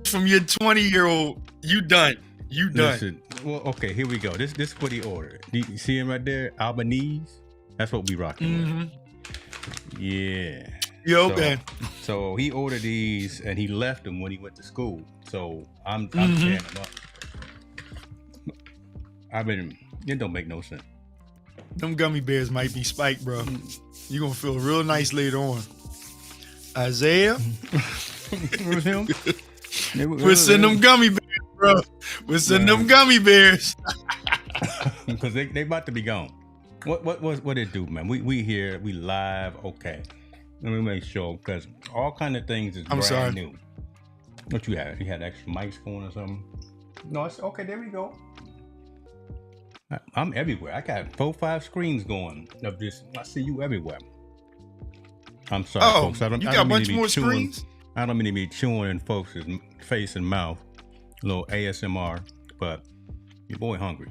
From your 20-year-old, you done. You done. Listen, well, okay, here we go. This is what he ordered. You see him right there? Albanese? That's what we rocking with. Yeah. Yeah, okay. So he ordered these and he left them when he went to school. So I'm tearing them up. It don't make no sense. Them gummy bears might be spiked, bro. You're going to feel real nice later on. Isaiah? Where's him? We're sending them gummy bears, bro. We're sending them gummy bears. Because they about to be gone. What it do, man? We here, we live, okay. Let me make sure, because all kind of things is brand new. What you had? You had extra mics going or something? No, it's okay. There we go. I'm everywhere. I got 4-5 screens going of this. I see you everywhere. I'm sorry, folks. I don't got a bunch more screens? I don't mean to be chewing in folks' face and mouth. A little ASMR, but your boy hungry.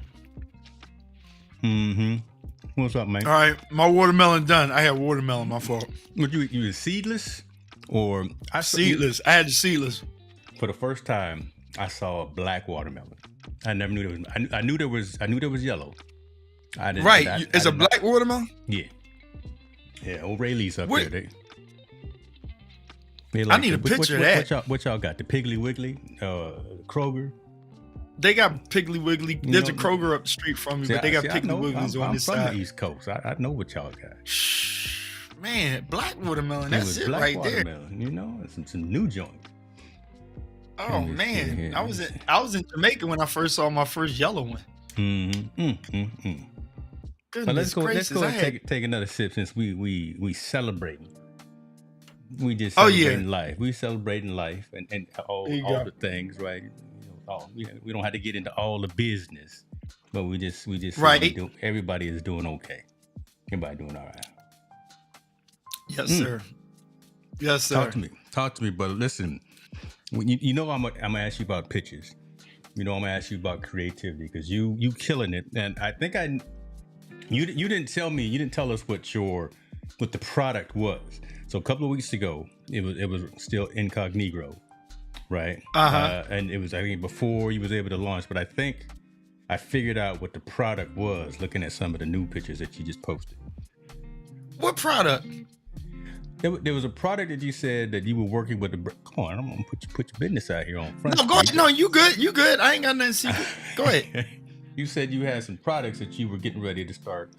What's up, man? All right, my watermelon done. I had watermelon, my fault. What you seedless or seedless? I had the seedless. For the first time, I saw a black watermelon. I never knew there was. I knew there was. I knew there was yellow. I didn't. Right, it's a black watermelon. Yeah. Old Rayleigh's up there. They I need a picture of that. What y'all got? The Piggly Wiggly, Kroger. They got Piggly Wiggly. There's a Kroger up the street from me, but they got Piggly Wigglies on this side. I'm from the East Coast. I know what y'all got. Man, black watermelon. That's it right there. You know, some new joint. Oh man, I was in Jamaica when I first saw my first yellow one. But let's go and take another sip since we celebrating. We just celebrating life. We celebrating life and all the things, right? We don't have to get into all the business, but we just right. Everybody is doing okay. Everybody doing all right. Yes, sir. Yes, sir. Talk to me, but listen. You know I'm gonna ask you about pictures. You know I'm gonna ask you about creativity because you killing it, and I think you didn't tell me. You didn't tell us what the product was. So a couple of weeks ago, it was still incognito, right? And it was, I think, before you was able to launch. But I think I figured out what the product was looking at some of the new pictures that you just posted. What product? There was a product that you said that you were working with. Come on, I'm gonna put your business out here on front. No, go ahead. No, you good. You good. I ain't got nothing secret. Go ahead. You said you had some products that you were getting ready to start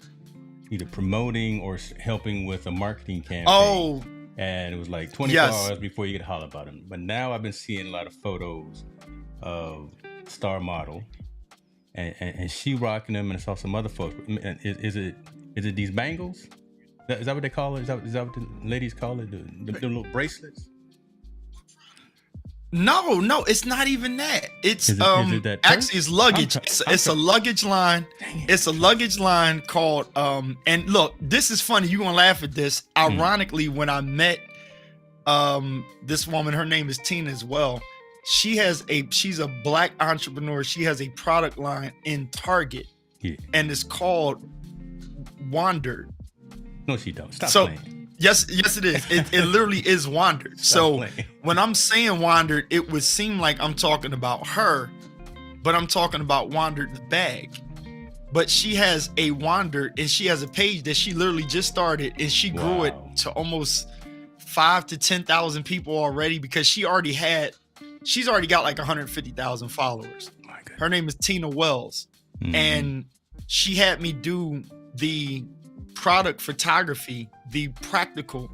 either promoting or helping with a marketing campaign. Oh. And it was like 24 hours before you could holler about them. But now I've been seeing a lot of photos of Star Model and she rocking them, and I saw some other folks. Is it these bangles? Is that what they call it? Is that what the ladies call it? The little bracelets? No, it's not even that. It's is it that actually it's luggage. It's a luggage line. It's a luggage line called and look, this is funny. You're gonna laugh at this. Ironically, when I met this woman, her name is Tina as well. She's a black entrepreneur. She has a product line in Target, and it's called Wandered. No, she don't. Stop playing. Yes, it is. It literally is Wandered. So when I'm saying Wandered, it would seem like I'm talking about her, but I'm talking about Wandered the bag. But she has a Wandered, and she has a page that she literally just started, and she grew it to almost 5,000 to 10,000 people already because she's already got like 150,000 followers. Her name is Tina Wells, and she had me do the product photography, the practical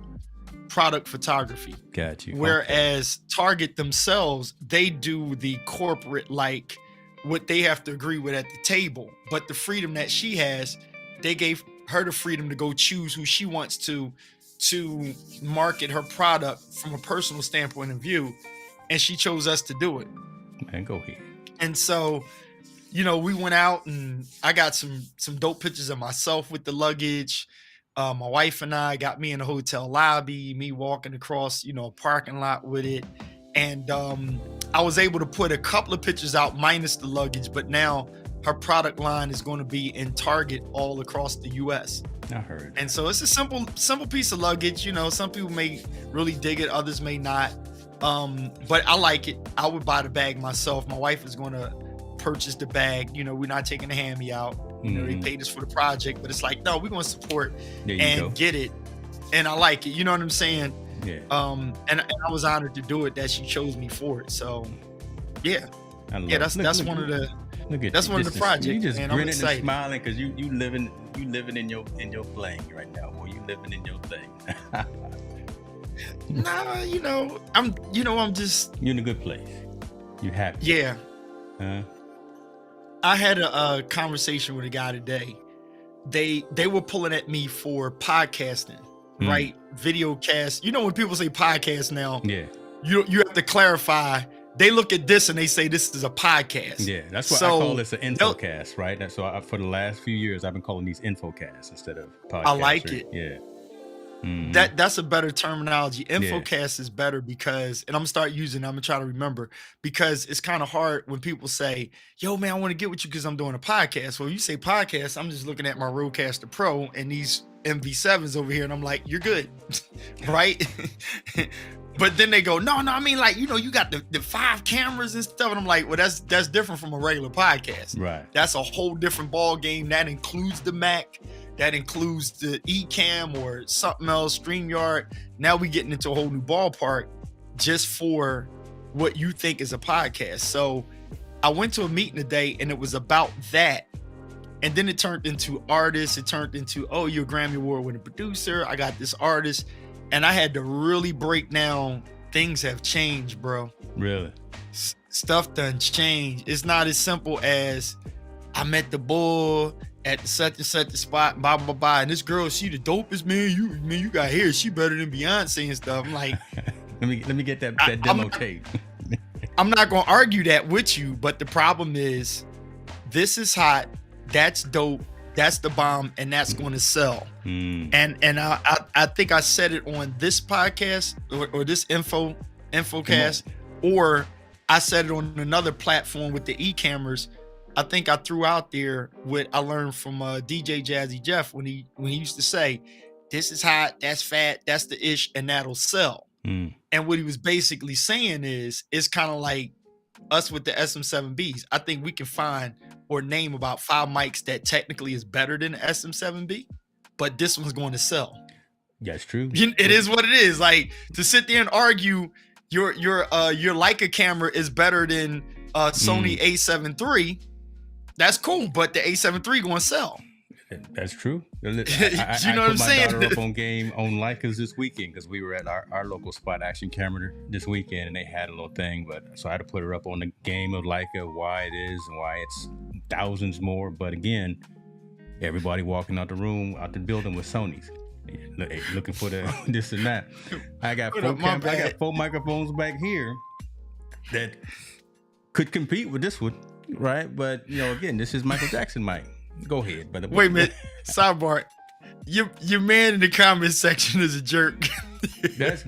product photography. Got you. Whereas Target themselves, they do the corporate, like what they have to agree with at the table. But the freedom that she has, they gave her the freedom to go choose who she wants to market her product from a personal standpoint of view. And she chose us to do it. Man, go ahead. And so we went out and I got some dope pictures of myself with the luggage. My wife and I got me in the hotel lobby, me walking across, a parking lot with it. And I was able to put a couple of pictures out minus the luggage, but now her product line is going to be in Target all across the US. I heard. And so it's a simple piece of luggage. Some people may really dig it, others may not. But I like it. I would buy the bag myself. My wife is going to purchase the bag. We're not taking the hand-me out. They paid us for the project, but it's like, no, we're going to support and get it. And I like it. You know what I'm saying? Yeah. And I was honored to do it that she chose me for it. So yeah. That's one of the projects. You just man, grinning and smiling because you living in your bling right now, or you living in your thing. Nah, I'm just, you're in a good place. You happy? Yeah. I had a conversation with a guy today. They were pulling at me for podcasting, right? Video cast. When people say podcast now, you have to clarify. They look at this and they say this is a podcast. Yeah, that's why I call this an infocast, right? So for the last few years, I've been calling these infocasts instead of podcasts. I like it. Yeah. That's a better terminology. Infocast is better because, and I'm gonna try to remember, because it's kind of hard when people say, yo man, I want to get with you because I'm doing a podcast. Well, you say podcast, I'm just looking at my Rodecaster Pro and these MV7s over here and I'm like, you're good. Right? But then they go, no, I mean, like, you got the 5 cameras and stuff. And I'm like, well, that's different from a regular podcast. Right. That's a whole different ball game. That includes the Mac. That includes the eCam or something else, StreamYard. Now we getting into a whole new ballpark just for what you think is a podcast. So I went to a meeting today and it was about that. And then it turned into artists. It turned into, oh, you're a Grammy Award winning producer. I got this artist. And I had to really break down. Things have changed, bro. Really? Stuff done changed. It's not as simple as I met the bull at the such and such spot, blah, blah, blah. And this girl, she the dopest, man. You got hair. She better than Beyonce and stuff. I'm like, let me get that demo tape. I'm not going to argue that with you. But the problem is, this is hot. That's dope. That's the bomb, and that's going to sell. And I think I said it on this podcast or this infocast, or I said it on another platform with the e-cameras. I think I threw out there what I learned from DJ Jazzy Jeff when he used to say, "This is hot, that's fat, that's the ish, and that'll sell." And what he was basically saying is, it's kind of like us with the SM7Bs. I think we can find or name about 5 mics that technically is better than the SM7B, but this one's going to sell. That's true. It is what it is. Like, to sit there and argue your Leica camera is better than Sony A7 III, that's cool, but the A7 III going to sell. That's true. You know what I'm saying? I put my daughter up on game on Leicas this weekend because we were at our local spot action camera this weekend and they had a little thing, but so I had to put her up on the game of Leica, why it is and why it's thousands more. But again, everybody walking out the building with Sonys, looking for the this and that. I got 4 microphones back here that could compete with this one, right? But again, this is Michael Jackson mic. Go ahead, brother. Wait a minute. Sidebar. Your man in the comment section is a jerk. That's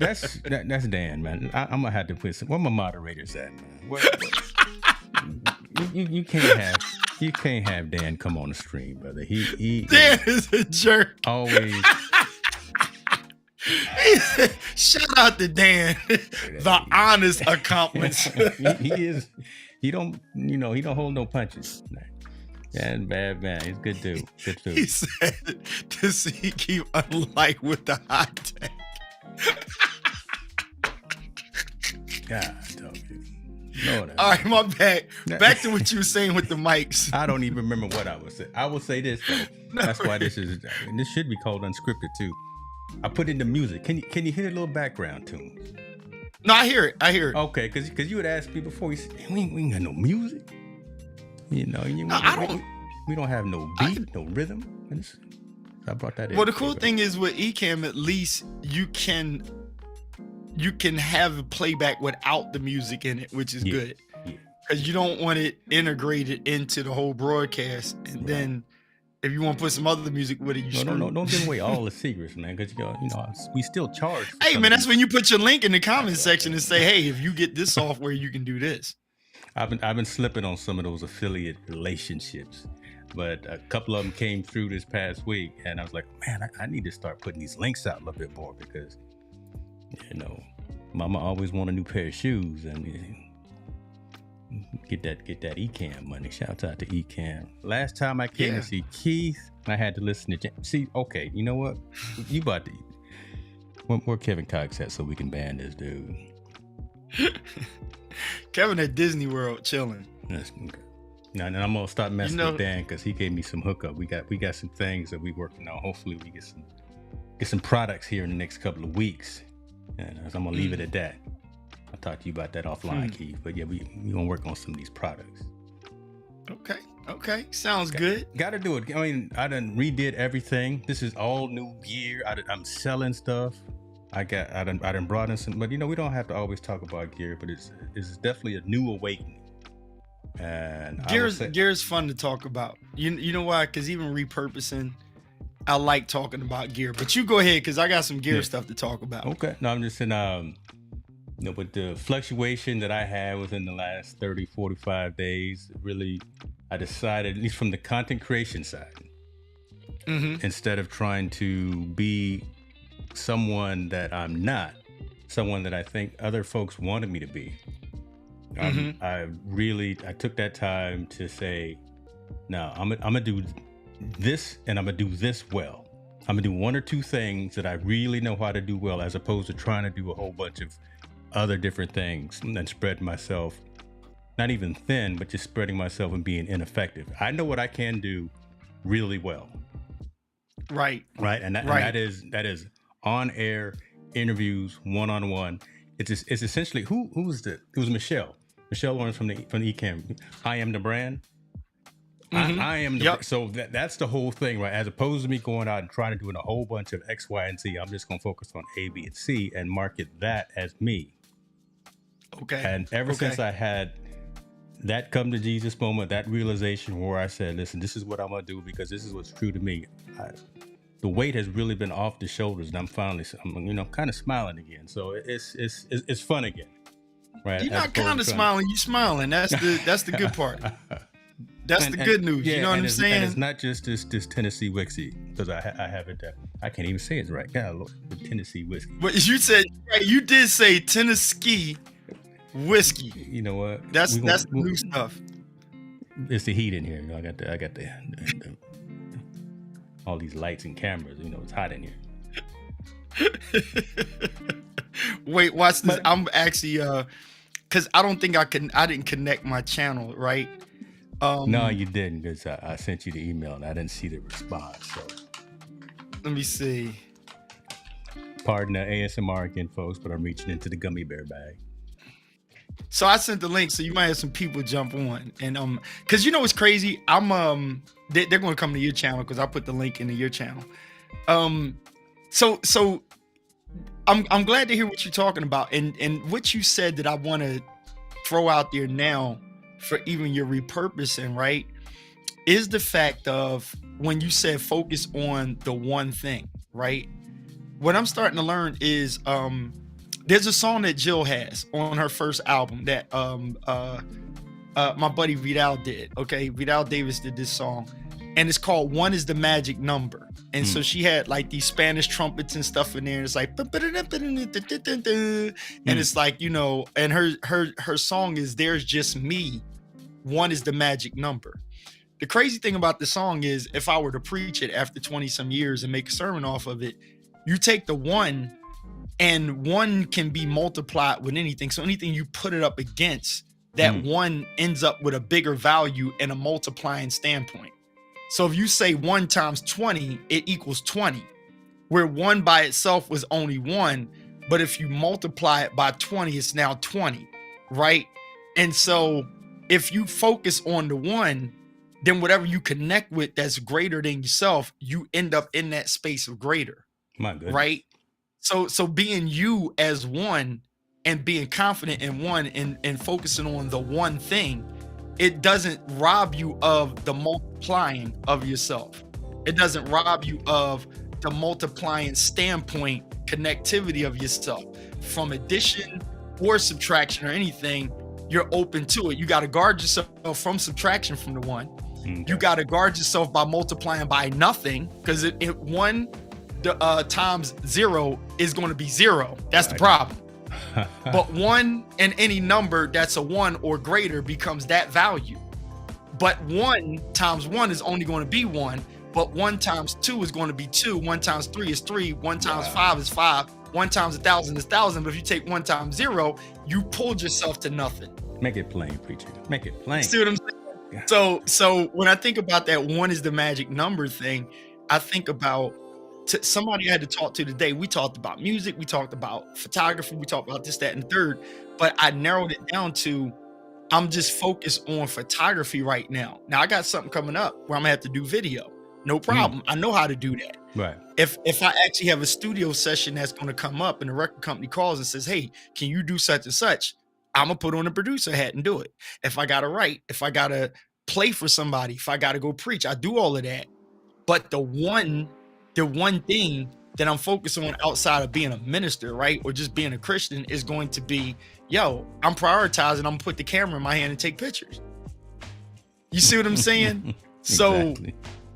Dan, man. I'm gonna have to put where my moderators at, man. You can't have Dan come on the stream, brother. He Dan is a jerk. Always. Shout out to Dan, the honest accomplice. He is. He don't hold no punches. Yeah, bad man. He's a good dude. Good dude. He said to see keep unlike with the hot take. God, dog. No, all right, my bad. Back to what you were saying with the mics. I don't even remember what I was saying. I will say this though. That's why this should be called unscripted too. I put in the music. Can you hear a little background tune? No, I hear it. Okay, because you had asked me before. You said, we ain't got no music. We don't have no beat, no rhythm. I brought that in. Well, the cool thing is with eCam, at least you can have a playback without the music in it, which is good. Yeah. because you don't want it integrated into the whole broadcast, and then if you want to put some other music with it, you screw. Don't give away all the secrets, man, because we still charge. For Hey man, that's when you put your link in the comment section and say, hey, if you get this software, you can do this. I've been slipping on some of those affiliate relationships, but a couple of them came through this past week, and I was like, man, I need to start putting these links out a little bit more because, Mama always want a new pair of shoes, and get that Ecamm money. Shout out to Ecamm. Last time I came to see Keith, I had to listen to see. Okay, you know what? You about to where Kevin Cox at so we can ban this dude. Kevin at Disney World chilling. Now, and I'm gonna stop messing with Dan because he gave me some hookup. We got some things that we working on. Hopefully, we get some products here in the next couple of weeks. And so I'm gonna leave it at that. I'll talk to you about that offline, Keith. But yeah, we gonna work on some of these products. Okay. Sounds good. Gotta do it. I mean, I done redid everything. This is all new gear. I'm selling stuff. I done brought in some, but we don't have to always talk about gear, but it's definitely a new awakening. And gear's fun to talk about. You know why? Because even repurposing, I like talking about gear. But you go ahead, because I got some gear stuff to talk about. Okay. No, I'm just saying, with the fluctuation that I had within the last 30, 45 days, really, I decided, at least from the content creation side, instead of trying to be someone that I'm not, someone that I think other folks wanted me to be. I took that time to say, no, I'm gonna do this, and I'm gonna do this well. I'm gonna do one or two things that I really know how to do well, as opposed to trying to do a whole bunch of other different things and spread myself, not even thin, but just spreading myself and being ineffective. I know what I can do really well. Right. And that is on air interviews, one-on-one. It's essentially who was it? It was Michelle Lawrence from the Ecamm. I am the brand. I am the so that's the whole thing, right? As opposed to me going out and trying to do a whole bunch of X, Y, and Z, I'm just gonna focus on A, B, and C and market that as me. Okay. And ever since I had that come to Jesus moment, that realization where I said, listen, this is what I'm gonna do because this is what's true to me. The weight has really been off the shoulders, and I'm kind of smiling again. So it's fun again, right? You're not kind of smiling, you're smiling. That's the good part. That's the good news. You know what I'm saying? And it's not just this Tennessee whiskey, because I have it. I can't even say it right. God, Lord, the Tennessee whiskey. But you did say Tennessee whiskey. You know what? That's the new stuff. It's the heat in here. I got the all these lights and cameras. It's hot in here. Wait, watch this. I'm actually because I don't think I didn't connect my channel, right? No, you didn't, because I sent you the email and I didn't see the response. So let me see. Pardon the ASMR again, folks, but I'm reaching into the gummy bear bag. So I sent the link, so you might have some people jump on, and because what's crazy, they're going to come to your channel because I put the link into your channel. So I'm glad to hear what you're talking about, and what you said that I want to throw out there now for even your repurposing, right, is the fact of when you said focus on the one thing, right? What I'm starting to learn is there's a song that Jill has on her first album that my buddy Vidal did. Okay, Vidal Davis did this song, and it's called "One Is the Magic Number." And so she had like these Spanish trumpets and stuff in there, and it's like, and it's like, and her song is "There's Just Me. One is the magic number." The crazy thing about the song is, if I were to preach it after 20 some years and make a sermon off of it, you take the one, and one can be multiplied with anything. So anything you put it up against, that one ends up with a bigger value and a multiplying standpoint. So if you say 1 times 20, it equals 20, where 1 by itself was only 1, but if you multiply it by 20, it's now 20, right? And so if you focus on the one, then whatever you connect with that's greater than yourself, you end up in that space of greater. My goodness. Right? So being you as one and being confident in one and focusing on the one thing, it doesn't rob you of the multiplying of yourself. It doesn't rob you of the multiplying standpoint, connectivity of yourself. From addition or subtraction or anything, you're open to it. You got to guard yourself from subtraction from the one. Okay. You got to guard yourself by multiplying by nothing, because it one times 0 is going to be 0. That's the problem. But 1 and any number that's a 1 or greater becomes that value. But 1 times 1 is only going to be 1. But 1 times 2 is going to be 2. 1 times 3 is 3. 1 times 5 is 5. 1 times 1,000 is 1,000. But if you take 1 times 0, you pulled yourself to nothing. Make it plain, preacher. Make it plain. See what I'm saying? So when I think about that 1 is the magic number thing, I think about somebody I had to talk to today. We talked about music, we talked about photography, we talked about this, that, and the third, but I narrowed it down to I'm just focused on photography right now. Now I got something coming up where I'm gonna have to do video. No problem. I know how to do that. Right. If I actually have a studio session that's going to come up and the record company calls and says, hey, can you do such and such? I'm gonna put on a producer hat and do it. If I gotta write, if I gotta play for somebody, if I gotta go preach, I do all of that. But the one thing that I'm focused on outside of being a minister, right, or just being a Christian, is going to be, I'm prioritizing. I'm gonna put the camera in my hand and take pictures. You see what I'm saying? Exactly. So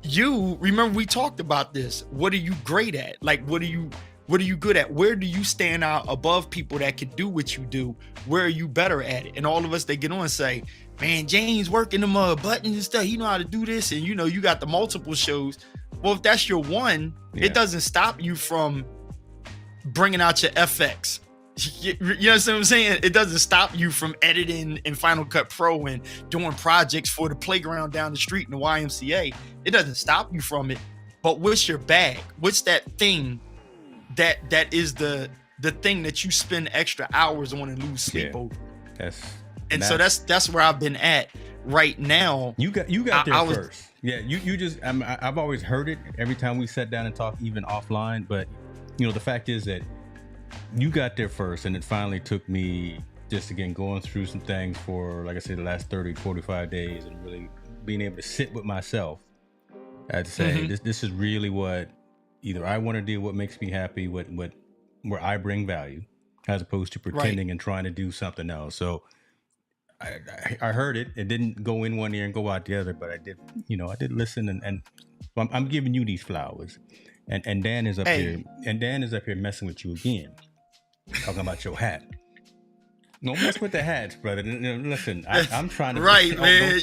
you remember we talked about this. What are you great at? Like, what are you good at? Where do you stand out above people that can do what you do? Where are you better at it? And all of us, they get on and say, man, James working them buttons and stuff. You know how to do this. And you got the multiple shows. Well, if that's your one, it doesn't stop you from bringing out your FX. You know what I'm saying? It doesn't stop you from editing in Final Cut Pro and doing projects for the playground down the street in the YMCA. It doesn't stop you from it. But what's your bag? What's that thing that is the thing that you spend extra hours on and lose sleep over? So that's where I've been at right now. You got there first. Yeah, you just I've always heard it every time we sat down and talked, even offline. But the fact is that you got there first, and it finally took me just again going through some things for, like I said, the last 30, 45 days, and really being able to sit with myself. I'd say this is really what either I want to do, what makes me happy, where I bring value, as opposed to pretending and trying to do something else. So I heard it. It didn't go in one ear and go out the other, but I did, I did listen, and I'm giving you these flowers. And Dan is up here, messing with you again, talking about your hat. Don't mess with the hats, brother. Listen, I'm trying to man.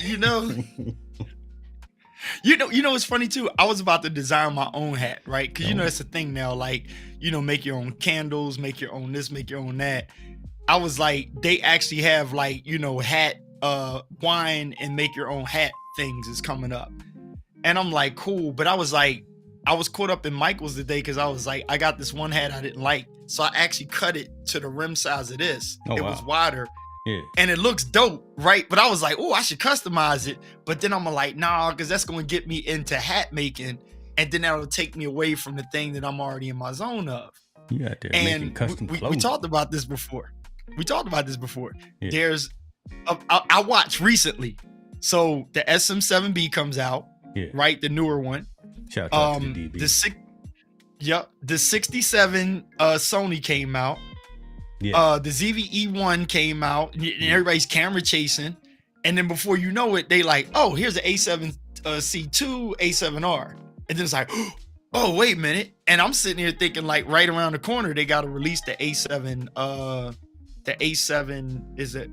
It's funny too. I was about to design my own hat, right? Because that's the thing now. Like, make your own candles, make your own this, make your own that. I was like, they actually have like, hat, wine and make your own hat things is coming up. And I'm like, cool. But I was caught up in Michael's today because I was like, I got this one hat I didn't like. So I actually cut it to the rim size of this. It was wider. Yeah. And it looks dope, right? But I was like, oh, I should customize it. But then I'm like, nah, because that's going to get me into hat making. And then that'll take me away from the thing that I'm already in my zone of. You out there making custom clothes. We talked about this before. Yeah. There's, I watched recently. So the SM7B comes out, right? The newer one. Shout out to the DB. The 67 Sony came out. Yeah. The ZV-E1 came out, and everybody's camera chasing. And then before you know it, they like, oh, here's an A7C2, A7R. And then it's like, oh, wait a minute. And I'm sitting here thinking, like, right around the corner, they got to release the A7, is it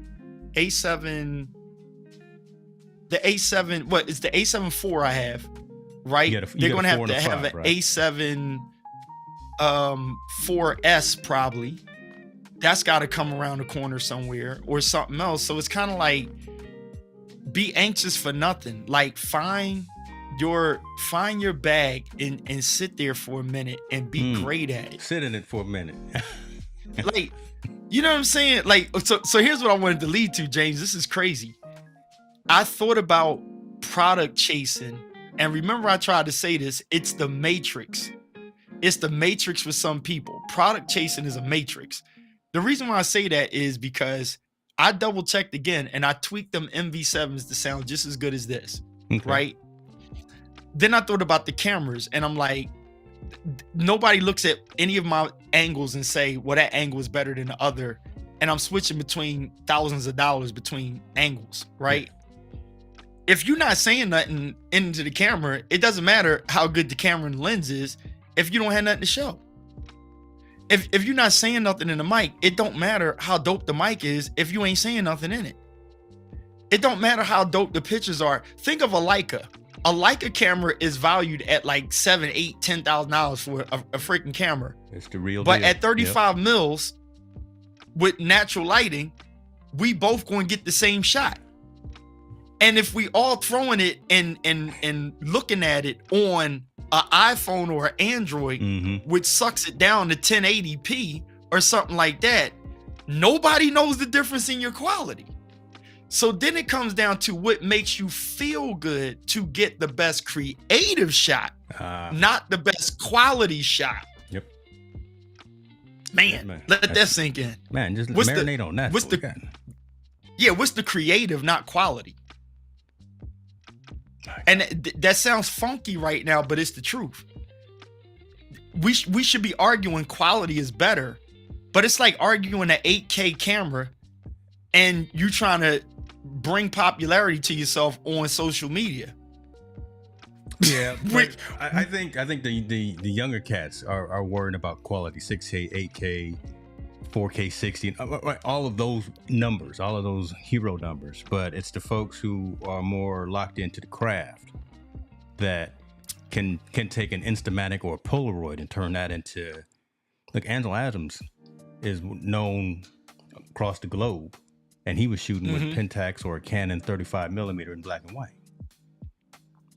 A7? The A7, what is the A7 IV I have, right? They're going to have to have an A7 4S probably. That's got to come around the corner somewhere or something else. So it's kind of like, be anxious for nothing. Like find your bag and sit there for a minute and be great at it. Sit in it for a minute. Like, you know what I'm saying? Like, so here's what I wanted to lead to, James. This is crazy. I thought about product chasing, and remember I tried to say this, it's the matrix. It's the matrix for some people. Product chasing is a matrix. The reason why I say that is because I double checked again and I tweaked them MV7s to sound just as good as this, right? Then I thought about the cameras and I'm like, nobody looks at any of my angles and say, well, that angle is better than the other. And I'm switching between thousands of dollars between angles, right? Yeah. If you're not saying nothing into the camera, it doesn't matter how good the camera and lens is if you don't have nothing to show. If you're not saying nothing in the mic, it don't matter how dope the mic is if you ain't saying nothing in it. It don't matter how dope the pictures are. Think of a Leica. A Leica camera is valued at like $7,000, $8,000, $10,000 for a freaking camera. It's the real but deal. At 35 mils with natural lighting, we both going to get the same shot. And if we all throwing it and looking at it on an iPhone or an Android, which sucks it down to 1080p or something like that, nobody knows the difference in your quality. So then it comes down to what makes you feel good to get the best creative shot, not the best quality shot. Yep. Man, let that sink in. Man, just marinate on that. What's the creative, not quality? And that sounds funky right now, but it's the truth. We should be arguing quality is better, but it's like arguing an 8K camera and you trying to bring popularity to yourself on social media. Yeah, but I think the younger cats are worried about quality, 6K, 8K, 4K 60, all of those numbers, all of those hero numbers. But it's the folks who are more locked into the craft that can take an Instamatic or a Polaroid and turn that into. Look, Ansel Adams is known across the globe, and he was shooting with Pentax or a Canon 35mm in black and white.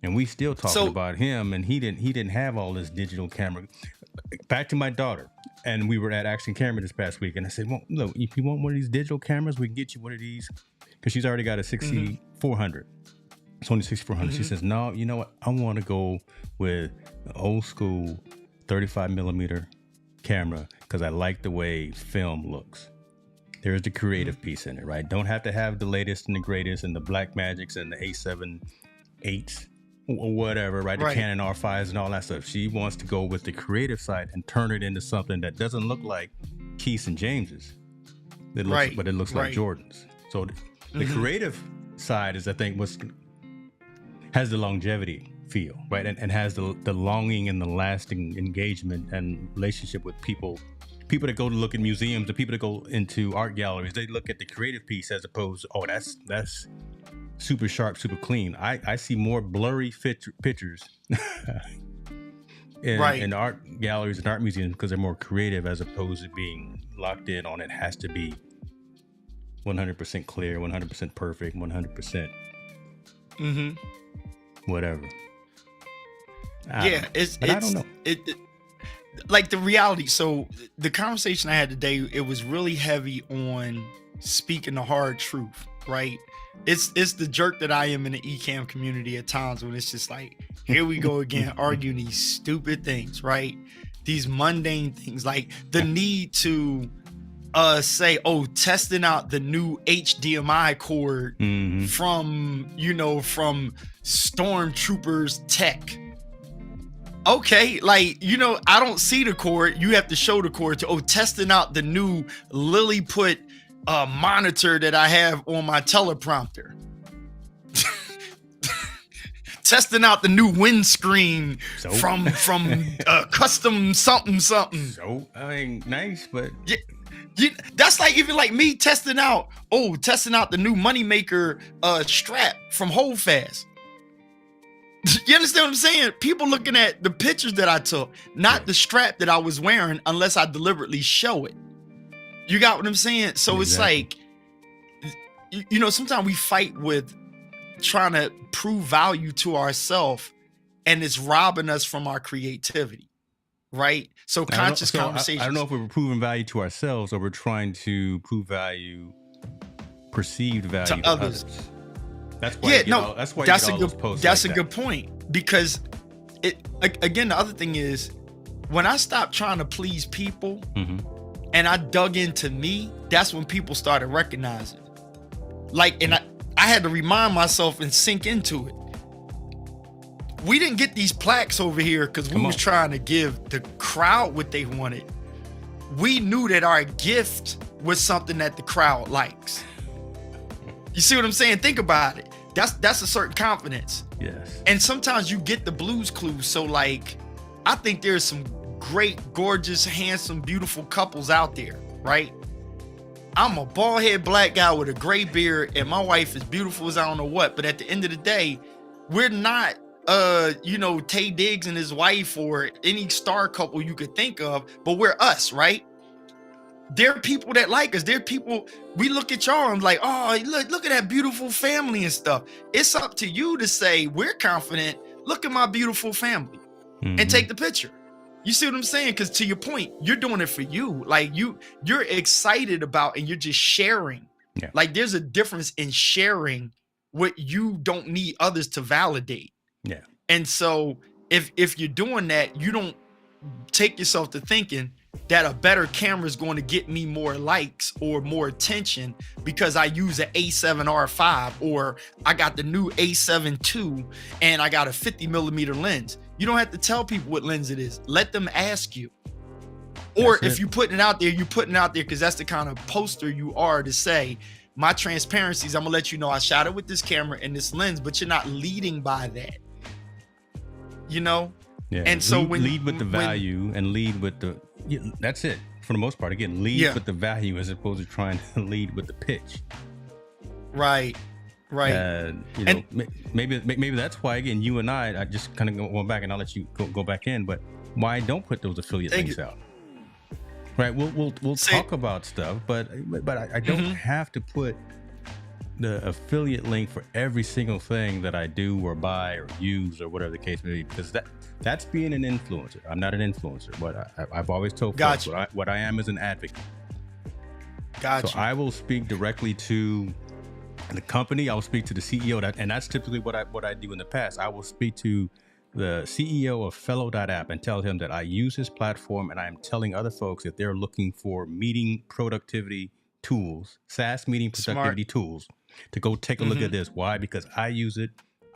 And we still talking about him, and he didn't have all this digital camera. Back to my daughter, and we were at Action Camera this past week, and I said, well, look, if you want one of these digital cameras, we can get you one of these, because she's already got a 6400. Sony 6400. She says, no, you know what? I want to go with an old school 35mm camera because I like the way film looks. There's the creative piece in it, right? Don't have to have the latest and the greatest and the Black Magics and the A7 8s or whatever, right? The Canon R5s and all that stuff. She wants to go with the creative side and turn it into something that doesn't look like Keith's and James's. It looks, but it looks like Jordan's. So the creative side is, I think, has the longevity feel, right? And has the longing and the lasting engagement and relationship with people that go to look at museums, the people that go into art galleries. They look at the creative piece as opposed to, oh, that's super sharp, super clean. I see more blurry pictures in art galleries and art museums because they're more creative as opposed to being locked in on it has to be 100% clear, 100% perfect, 100% whatever. I don't know. Like the reality. So the conversation I had today, it was really heavy on speaking the hard truth, right? It's the jerk that I am in the eCam community at times when it's just like, here we go again, arguing these stupid things, right? These mundane things, like the need to say, oh, testing out the new HDMI cord from Stormtroopers Tech. Okay, like, I don't see the cord. You have to show the cord to, testing out the new Lilliput monitor that I have on my teleprompter. Testing out the new windscreen from custom something. So, I mean, nice, but... that's like even like me testing out the new Moneymaker strap from Hold Fast. You understand what I'm saying? People looking at the pictures that I took, not the strap that I was wearing, unless I deliberately show it. You got what I'm saying? So It's like, sometimes we fight with trying to prove value to ourselves, and it's robbing us from our creativity, right? So conscious conversations. I don't know if we're proving value to ourselves or we're trying to prove perceived value to others. That's why. That's a good point, because again, the other thing is when I stop trying to please people and I dug into me, that's when people started recognizing. Like, and I had to remind myself and sink into it. We didn't get these plaques over here because we was trying to give the crowd what they wanted. We knew that our gift was something that the crowd likes. You see what I'm saying? Think about it. That's a certain confidence. Yes. And sometimes you get the Blues Clues. So like, I think there's some great, gorgeous, handsome, beautiful couples out there, right? I'm a bald-headed black guy with a gray beard, and my wife is beautiful as I don't know what. But at the end of the day, we're not, Tay Diggs and his wife or any star couple you could think of, but we're us, right? There are people that like us. There are people, we look at y'all and like, oh, look at that beautiful family and stuff. It's up to you to say, we're confident. Look at my beautiful family and take the picture. You see what I'm saying? Because to your point, you're doing it for you. Like you're excited about, and you're just sharing. Yeah. Like there's a difference in sharing what you don't need others to validate. Yeah. And so if you're doing that, you don't take yourself to thinking that a better camera is going to get me more likes or more attention because I use an A7R5 or I got the new A7 II and I got a 50mm lens. You don't have to tell people what lens it is. Let them ask you. Or if you're putting it out there, you're putting it out there because that's the kind of poster you are to say, my transparencies, I'm gonna let you know I shot it with this camera and this lens, but you're not leading by that. You know? Yeah. And so lead with the value and lead with the, that's it for the most part. Again, lead with the value as opposed to trying to lead with the pitch. Right. Maybe that's why, again, you and I just kind of going back, and I'll let you go back in, but why don't put those affiliate links out? Right. We'll talk about stuff, but I don't have to put the affiliate link for every single thing that I do or buy or use or whatever the case may be, because that's being an influencer. I'm not an influencer, but I've always told folks what I am is an advocate. So I will speak directly to the company. I will speak to the CEO, and that's typically what I do in the past. I will speak to the CEO of Fellow.app and tell him that I use his platform, and I am telling other folks if they're looking for meeting productivity tools, SaaS meeting productivity tools, to go take a look at this. Why? Because I use it.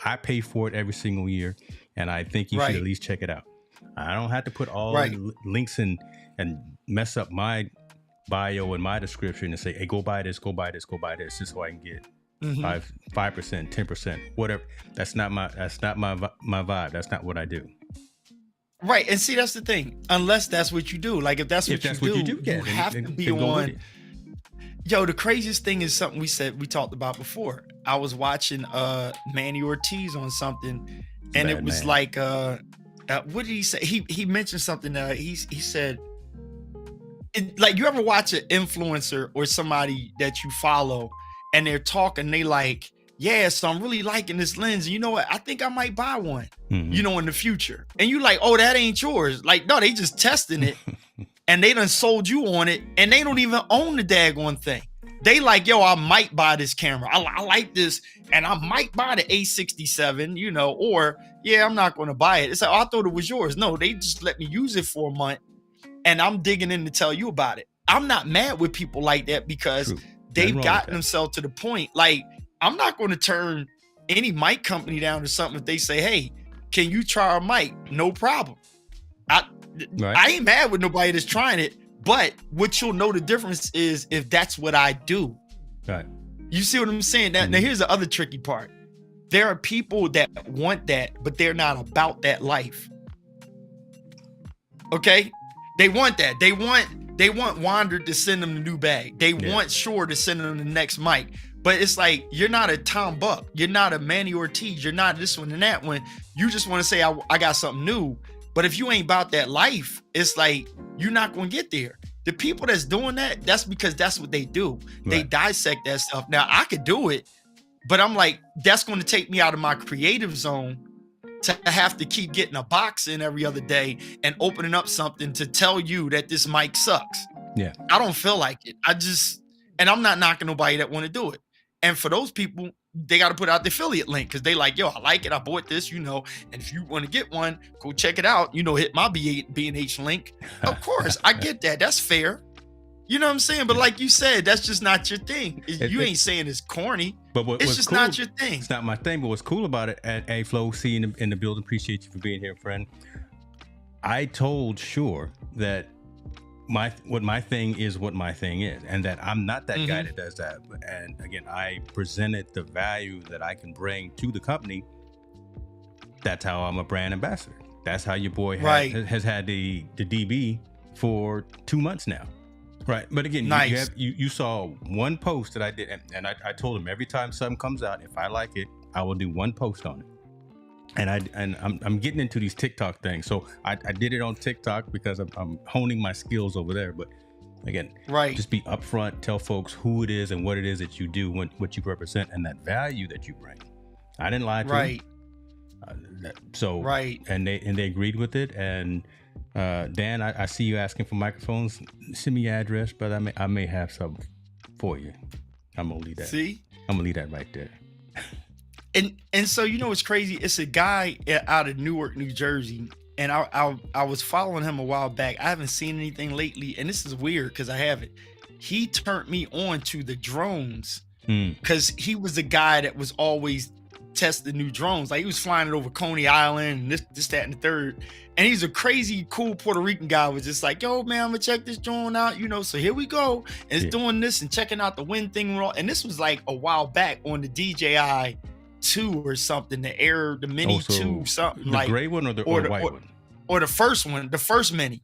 I pay for it every single year, and I think you should at least check it out. I don't have to put all the links in and mess up my bio and my description and say, hey, go buy this, just so I can get 5%, 10%, whatever. That's not my vibe. That's not what I do. Right. And see, that's the thing. Unless that's what you do. Like if that's what you do, you have to be on. Yo, the craziest thing is something we talked about before. I was watching Manny Ortiz on something, and it was like what did he say? He mentioned something. He said, like, you ever watch an influencer or somebody that you follow, and they're talking, they like, yeah, so I'm really liking this lens. You know what? I think I might buy one, in the future. And you like, oh, that ain't yours. Like, no, they just testing it. And they done sold you on it, and they don't even own the daggone thing. They like, yo, I might buy this camera. I like this, and I might buy the A67, or, yeah, I'm not going to buy it. It's like, oh, I thought it was yours. No, they just let me use it for a month, and I'm digging in to tell you about it. I'm not mad with people like that because they've gotten themselves to the point. Like, I'm not going to turn any mic company down or something if they say, hey, can you try our mic? No problem. I ain't mad with nobody that's trying it, but what you'll know the difference is if that's what I do. Right. You see what I'm saying? Now here's the other tricky part. There are people that want that, but they're not about that life. Okay? They want that. They want Wander to send them the new bag. They want Shore to send them the next mic. But it's like, you're not a Tom Buck. You're not a Manny Ortiz. You're not this one and that one. You just want to say, I got something new. But if you ain't about that life, it's like, you're not going to get there. The people that's doing that, that's because that's what they do. Right. They dissect that stuff. Now, I could do it, but I'm like, that's going to take me out of my creative zone to have to keep getting a box in every other day and opening up something to tell you that this mic sucks. Yeah. I don't feel like it. And I'm not knocking nobody that want to do it. And for those people, they got to put out the affiliate link because they like, yo, I like it. I bought this, and if you want to get one, go check it out. Hit my B&H link. Of course, I get that. That's fair. You know what I'm saying? But like you said, that's just not your thing. You ain't saying it's corny. But it's just cool, not your thing. It's not my thing. But what's cool about it, at Flo, see in the building, appreciate you for being here, friend. I told Sure that what my thing is, and that I'm not that guy that does that. And again, I presented the value that I can bring to the company. That's how I'm a brand ambassador. That's how your boy has had the DB for 2 months now. Right. But again, you saw one post that I did, and I told him every time something comes out, if I like it, I will do one post on it. And I'm getting into these TikTok things. So I did it on TikTok because I'm honing my skills over there. But again, just be upfront, tell folks who it is and what it is that you do, what you represent, and that value that you bring. I didn't lie to them. And they agreed with it. And Dan, I see you asking for microphones. Send me your address, but I may have some for you. I'm gonna leave that. See, I'm gonna leave that right there. And so what's crazy? It's a guy out of Newark, New Jersey, and I was following him a while back. I haven't seen anything lately, and this is weird because I haven't. He turned me on to the drones because he was the guy that was always testing new drones. Like he was flying it over Coney Island and this, that, and the third. And he's a crazy, cool Puerto Rican guy. Was just like, yo, man, I'm gonna check this drone out. So here we go. And it's doing this and checking out the wind thing. And this was like a while back on the DJI 2 or something, the Mini 2, something like the gray one or the white one, or the first one, the first Mini,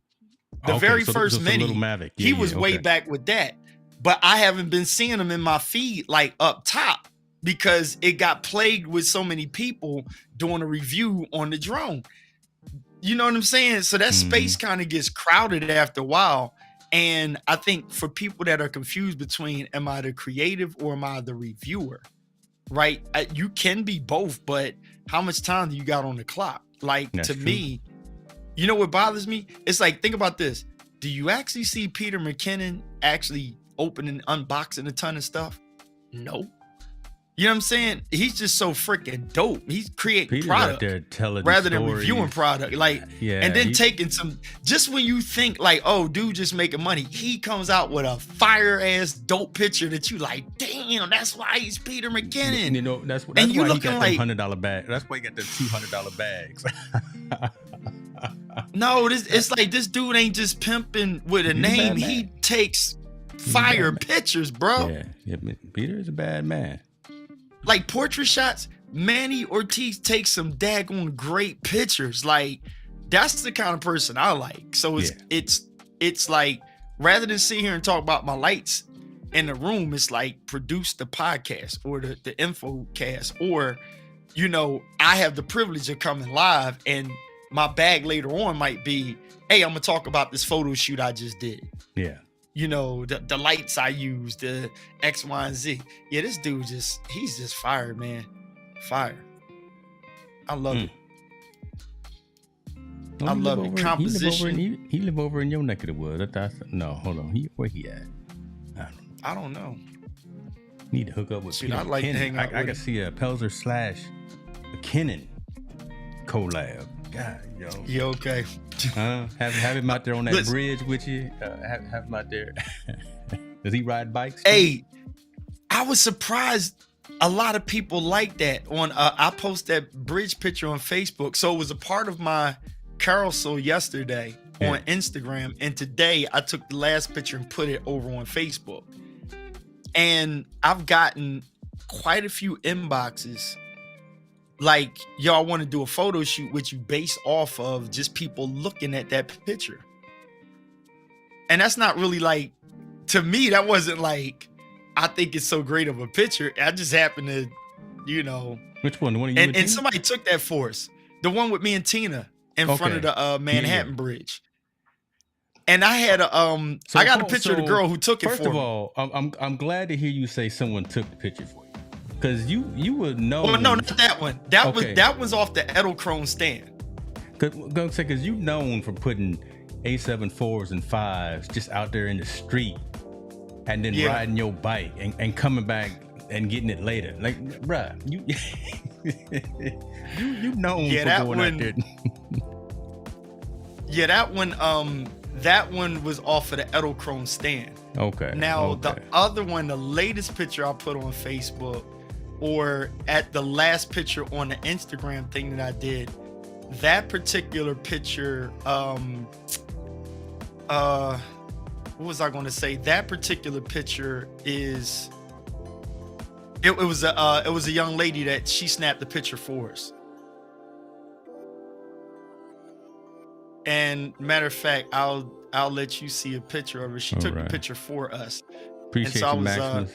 very first Mini. Little Mavic. He was way back with that, but I haven't been seeing him in my feed like up top because it got plagued with so many people doing a review on the drone. You know what I'm saying? So that space kind of gets crowded after a while. And I think for people that are confused between am I the creative or am I the reviewer? Right? You can be both, but how much time do you got on the clock? Like, that's to true. Me, what bothers me? It's like, think about this. Do you actually see Peter McKinnon actually opening, unboxing a ton of stuff? No. You know what I'm saying? He's just so freaking dope. He's creating product rather than reviewing product. Like, and then taking some, just when you think like, oh, dude just making money, he comes out with a fire ass dope picture that you like, damn, that's why he's Peter McKinnon. That's why he got like, $100 bag. That's why he got the $200 bags. No, it's like this dude ain't just pimping with a name. He takes fire pictures, bro. Yeah, Peter is a bad man. Like portrait shots, Manny Ortiz takes some daggone great pictures. Like that's the kind of person I like. So it's like rather than sit here and talk about my lights in the room, it's like produce the podcast or the info cast, or I have the privilege of coming live, and my bag later on might be, hey, I'm gonna talk about this photo shoot I just did. Yeah. The lights I use, the X, Y, and Z. Yeah, this dude he's just fire, man. Fire. I love it. I love it. Composition. He live over in your neck of the woods. No, hold on. Where he at? I don't know. Need to hook up with Peter. I like to hang out. I can see a Pelzer / McKinnon collab. God, yo. Yeah, okay. Have him out there on that bridge with you. Have him out there. Does he ride bikes? Hey, I was surprised. A lot of people like that. I post that bridge picture on Facebook, so it was a part of my carousel yesterday on Instagram, and today I took the last picture and put it over on Facebook. And I've gotten quite a few inboxes. Like, yo, I want to do a photo shoot with you based off of just people looking at that picture. And that's not really like, to me, that wasn't like, I think it's so great of a picture. I just happened to, Which one? The one of you and somebody took that for us. The one with me and Tina in front of the Manhattan Bridge. And I had I got a picture of the girl who took it for me. First of all, I'm glad to hear you say someone took the picture for you. Because you would know. Well, no, not that one. That was off the Edelkrone stand. Because you known for putting A74s and 5s just out there in the street, and then riding your bike and coming back and getting it later. Like, bruh, you known for going out there. Yeah, that one was off of the Edelkrone stand. Okay. Now, okay. the other one, the latest picture I put on Facebook, or at the last picture on the Instagram thing that I did, that particular picture, what was I going to say? That particular picture is, it was a young lady that she snapped the picture for us. And matter of fact, I'll let you see a picture of her. She took the picture for us. Appreciate you, Maximus.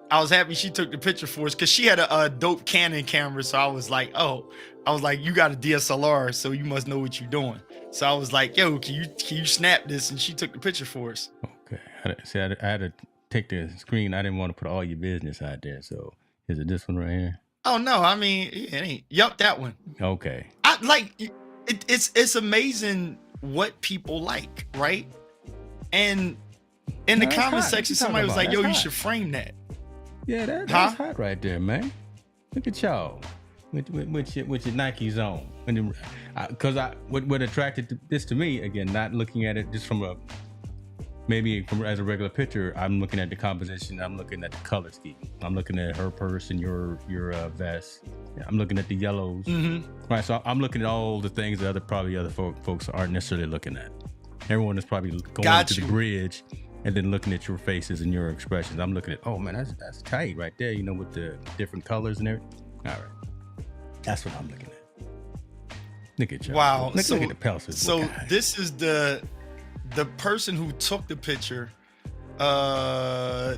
I was happy she took the picture for us because she had a dope Canon camera. So I was like, you got a DSLR, so you must know what you're doing. So I was like, yo, can you snap this? And she took the picture for us. Okay. I had to take the screen. I didn't want to put all your business out there. So is it this one right here? Oh no, I mean, it ain't. Yup, that one. Okay. It's amazing what people like, right? And in the comment section, somebody was like, yo, you should frame that. Yeah, that's hot right there, man. Look at y'all with your Nikes on. Because what attracted this to me, again, not looking at it just from as a regular picture, I'm looking at the composition, I'm looking at the color scheme, I'm looking at her purse and your vest, I'm looking at the yellows, right? So I'm looking at all the things that other folks aren't necessarily looking at. Everyone is probably going to the bridge and then looking at your faces and your expressions. I'm looking at, oh man, that's tight right there, with the different colors and everything. All right, that's what I'm looking at. Look at you. Wow. Look at the Pelzer. So this is the person who took the picture.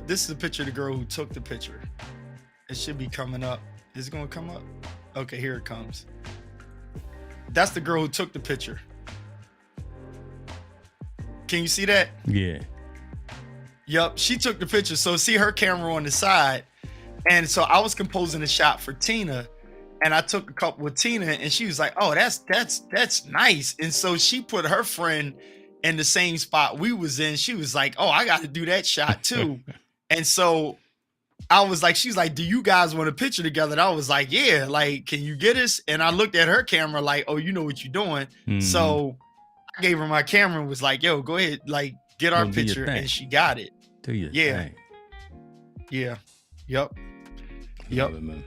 This is a picture of the girl who took the picture. It should be coming up. Is it going to come up? Okay, here it comes. That's the girl who took the picture. Can you see that? Yeah. Yup, she took the picture. So see her camera on the side. And so I was composing a shot for Tina, and I took a couple with Tina, and she was like, oh, that's nice. And so she put her friend in the same spot we was in. She was like, oh, I got to do that shot too. And so I was like, she's like, do you guys want a picture together? And I was like, yeah, like, can you get us? And I looked at her camera like, oh, you know what you're doing. Mm-hmm. So I gave her my camera and was like, yo, go ahead, like, get our picture. And she got it. Do your thing. Yeah. Yep. Love it, man.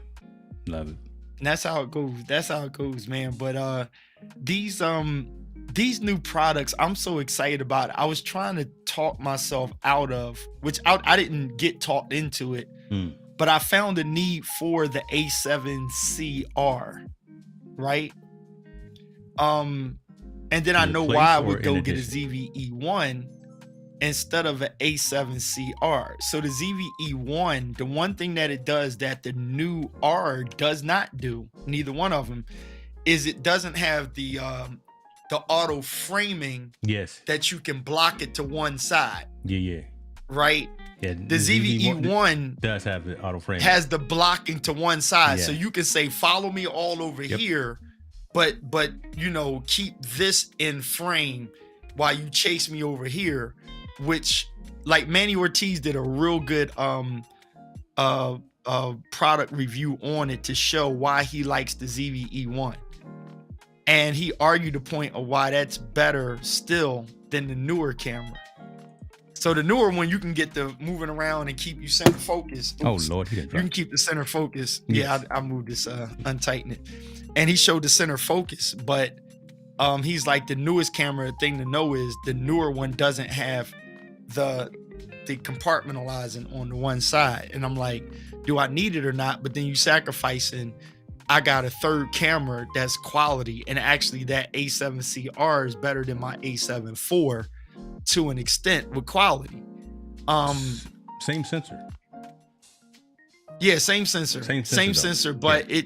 Love it. And that's how it goes. That's how it goes, man. But these new products, I'm so excited about it. I was trying to talk myself out of, which I didn't get talked into it, but I found a need for the A7CR, right? And then I know why I would go get a ZVE1 instead of an A7CR. So the ZVE1, the one thing that it does that the new R does not do, neither one of them, is it doesn't have the auto framing. Yes. That you can block it to one side. Yeah. Right? Yeah. The ZVE1 does have the auto framing. Has the blocking to one side. Yeah. So you can say, follow me all over here, but keep this in frame while you chase me over here, which, like, Manny Ortiz did a real good product review on it to show why he likes the ZVE1. And he argued the point of why that's better still than the newer camera. So the newer one, you can get the moving around and keep you center focus. Oops. Oh Lord, he didn't drop. You can keep the center focus. Yes. Yeah, I moved this, untighten it. And he showed the center focus, but he's like, the newest camera thing to know is the newer one doesn't have the compartmentalizing on the one side. And I'm like, do I need it or not? But then you sacrificing, I got a third camera that's quality, and actually that A7CR is better than my A7 IV to an extent with quality. Same sensor. Yeah, same sensor, but yeah.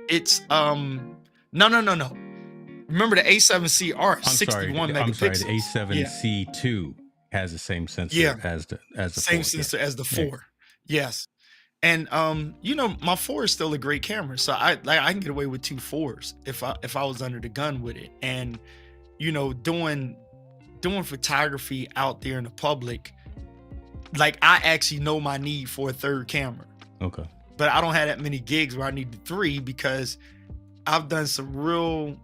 it's no. Remember the A7CR is 61 megapixels. I'm sorry, the A7C2 has the same sensor as the same 4. sensor as the 4. Yes. And my 4 is still a great camera, so I can get away with 2 4s if I was under the gun with it. And doing photography out there in the public, like, I actually know my need for a third camera. Okay. But I don't have that many gigs where I need the 3, because I've done some real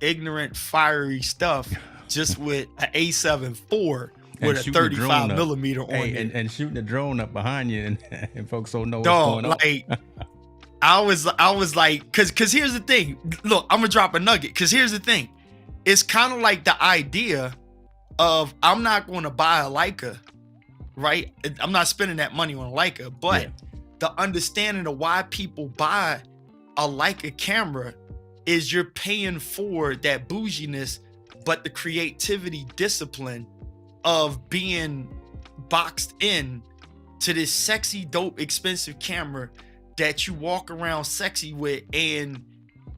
ignorant, fiery stuff. just with an A7 IV And with a shooting the drone 35 up. millimeter on Hey, it. and shooting the drone up behind you, and folks don't know what's Dog, going on. like I was like, cause here's the thing. Look, I'm gonna drop a nugget. Cause here's the thing. It's kind of like the idea of I'm not going to buy a Leica, right? I'm not spending that money on a Leica, but the understanding of why people buy a Leica camera is you're paying for that bouginess, but the creativity discipline of being boxed in to this sexy, dope, expensive camera that you walk around sexy with, and